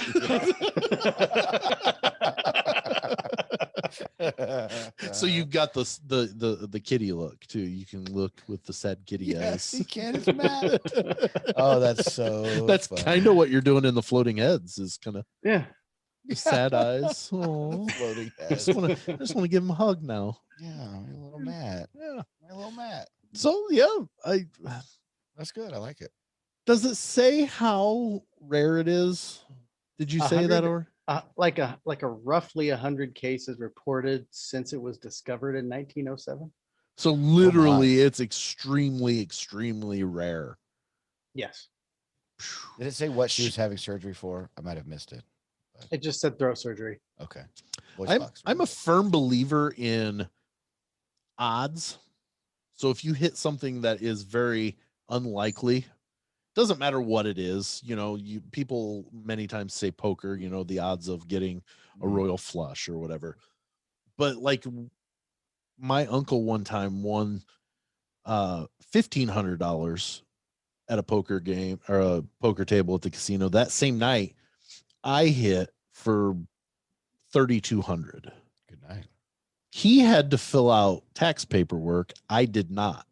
So you've got the kitty look too. You can look with the sad kitty eyes. He can. It's mad. Oh, that's so. That's kind of what you're doing in the floating heads. Is kind of sad eyes. Oh, Floating I just want to give him a hug now. Yeah, my little Matt. Yeah, my little Matt. So yeah, That's good. I like it. Does it say how rare it is? Did you say that, or like a roughly 100 cases reported since it was discovered in 1907? So literally, it's extremely, extremely rare. Yes. Did it say what she was having surgery for? I might have missed it. It just said throat surgery. Okay. I'm a firm believer in odds. So if you hit something that is very unlikely, doesn't matter what it is, people many times say poker, the odds of getting a royal flush or whatever. But like my uncle one time won $1,500 at a poker game or a poker table at the casino. That same night, I hit for $3,200. Good night. He had to fill out tax paperwork. I did not.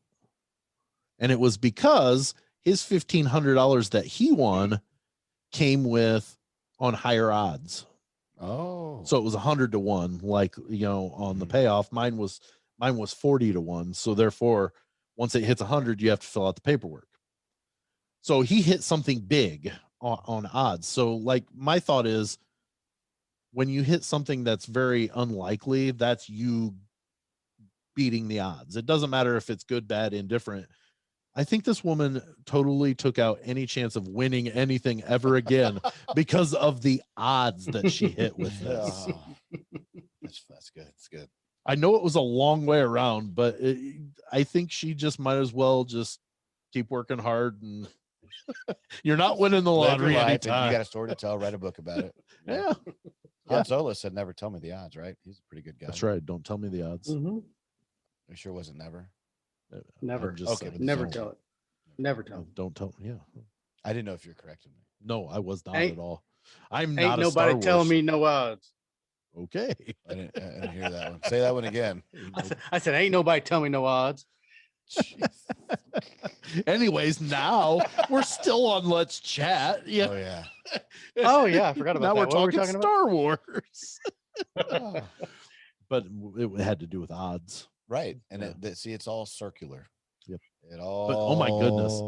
And it was because his $1,500 that he won came with on higher odds. Oh, so it was 100 to 1, like, on the payoff. Mine was 40 to 1. So therefore, once it hits 100, you have to fill out the paperwork. So he hit something big on odds. So like my thought is, when you hit something that's very unlikely, that's you beating the odds. It doesn't matter if it's good, bad, indifferent. I think this woman totally took out any chance of winning anything ever again because of the odds that she hit with this. Oh, that's good. It's good. I know it was a long way around, but I think she just might as well just keep working hard, and you're not winning the lottery anytime. You got a story to tell. Write a book about it. Yeah. Han Solo said, "Never tell me the odds." Right? He's a pretty good guy. That's right. Don't tell me the odds. Mm-hmm. You sure it wasn't never? Never. Okay, never tell it. Never tell it. Don't tell. Yeah. I didn't know if you're correcting me. No, I was not at all. I'm Ain't not a nobody Star Wars. telling me no odds. Okay. I didn't hear that one. Say that one again. I said, ain't nobody telling me no odds. Anyways, now we're still on Let's Chat. Yeah. Oh yeah. Oh yeah, I forgot about now that. We're What talking were we Star Wars. But it had to do with odds. Right. And it's all circular. Yep. It all. But oh my goodness,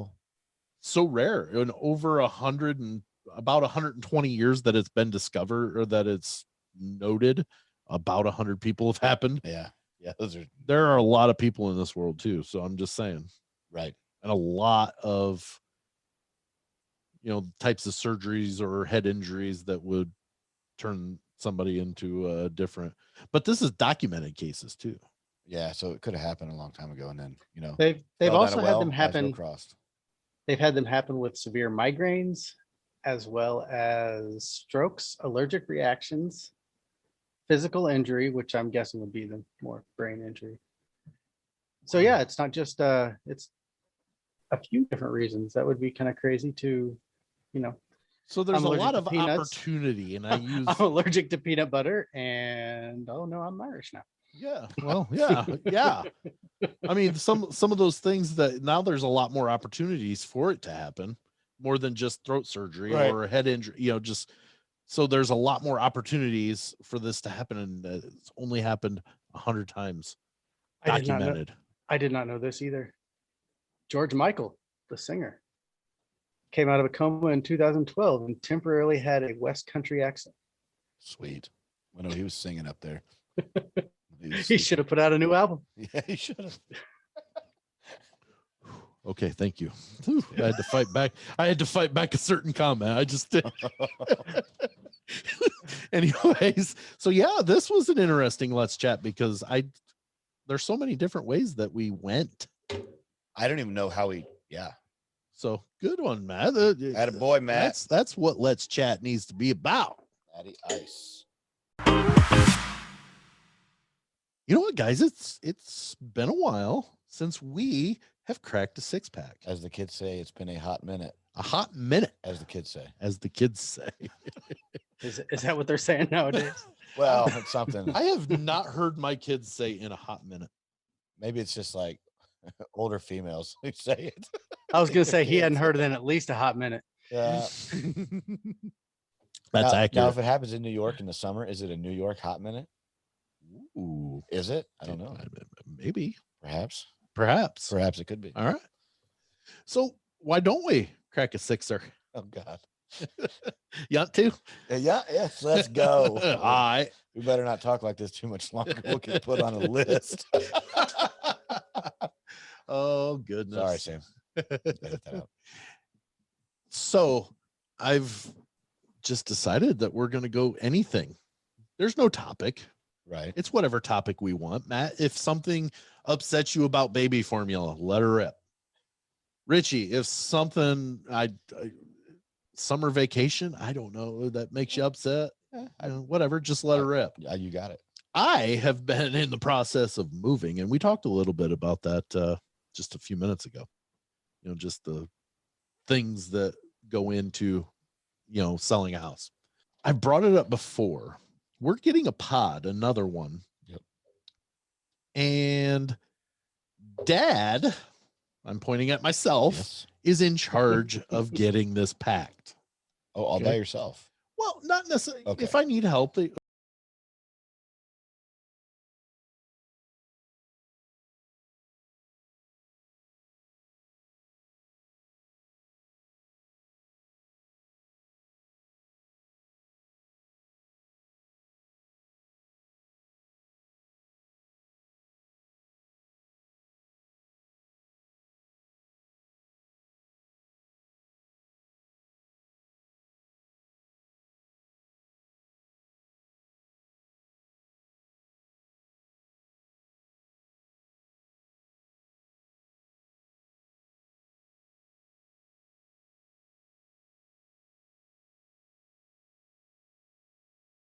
so rare. In over about 120 years that it's been discovered or that it's noted, about 100 people have happened. Yeah. Yeah. There are a lot of people in this world too. So I'm just saying. Right. And a lot of, types of surgeries or head injuries that would turn somebody into a different, but this is documented cases too. Yeah. So it could have happened a long time ago. And then, they've also had them happen. Crossed. They've had them happen with severe migraines, as well as strokes, allergic reactions, physical injury, which I'm guessing would be the more brain injury. So yeah, it's not just it's a few different reasons. That would be kind of crazy to, So there's I'm a allergic lot to of peanuts. opportunity, and I use. I'm allergic to peanut butter, and oh no, I'm Irish now. Yeah. Well, yeah. I mean, some of those things that now there's a lot more opportunities for it to happen, more than just throat surgery or a head injury. Just so there's a lot more opportunities for this to happen, and it's only happened 100 times documented. I did not know this either. George Michael, the singer, came out of a coma in 2012 and temporarily had a West Country accent. Sweet. I know he was singing up there. He should have put out a new album. Yeah, he should have. Okay, thank you. I had to fight back. I had to fight back a certain comment. I just did. Anyways, so yeah, this was an interesting Let's Chat because there's so many different ways that we went. I don't even know how So good one, Matt. Attaboy, Matt. That's what Let's Chat needs to be about. Matty Ice. You know what, guys? It's been a while since we have cracked a 6-pack. As the kids say, it's been a hot minute. A hot minute, as the kids say. As the kids say. Is that what they're saying nowadays? Well, it's something. I have not heard my kids say in a hot minute. Maybe it's just like older females who say it. I was gonna say he hadn't heard it in at least a hot minute. Yeah. That's accurate. Now, if it happens in New York in the summer, is it a New York hot minute? Ooh. Is it? I don't know. Maybe. Perhaps Perhaps it could be. All right. So why don't we crack a 6er? Oh God. You want to? Yes, let's go. All right. We better not talk like this too much longer. We'll get put on a list. Oh goodness. Sorry, Sam. Edit that out. So I've just decided that we're gonna go anything. There's no topic. Right. It's whatever topic we want. Matt, if something upsets you about baby formula, let her rip. Richie, if something summer vacation, I don't know, that makes you upset, whatever, just let her rip. You got it. I have been in the process of moving, and we talked a little bit about that just a few minutes ago. Just the things that go into, selling a house. I brought it up before. We're getting a pod, another one. Yep. And Dad, I'm pointing at myself, yes, is in charge of getting this packed. Oh, all by yourself? Well, not necessarily. Okay. If I need help,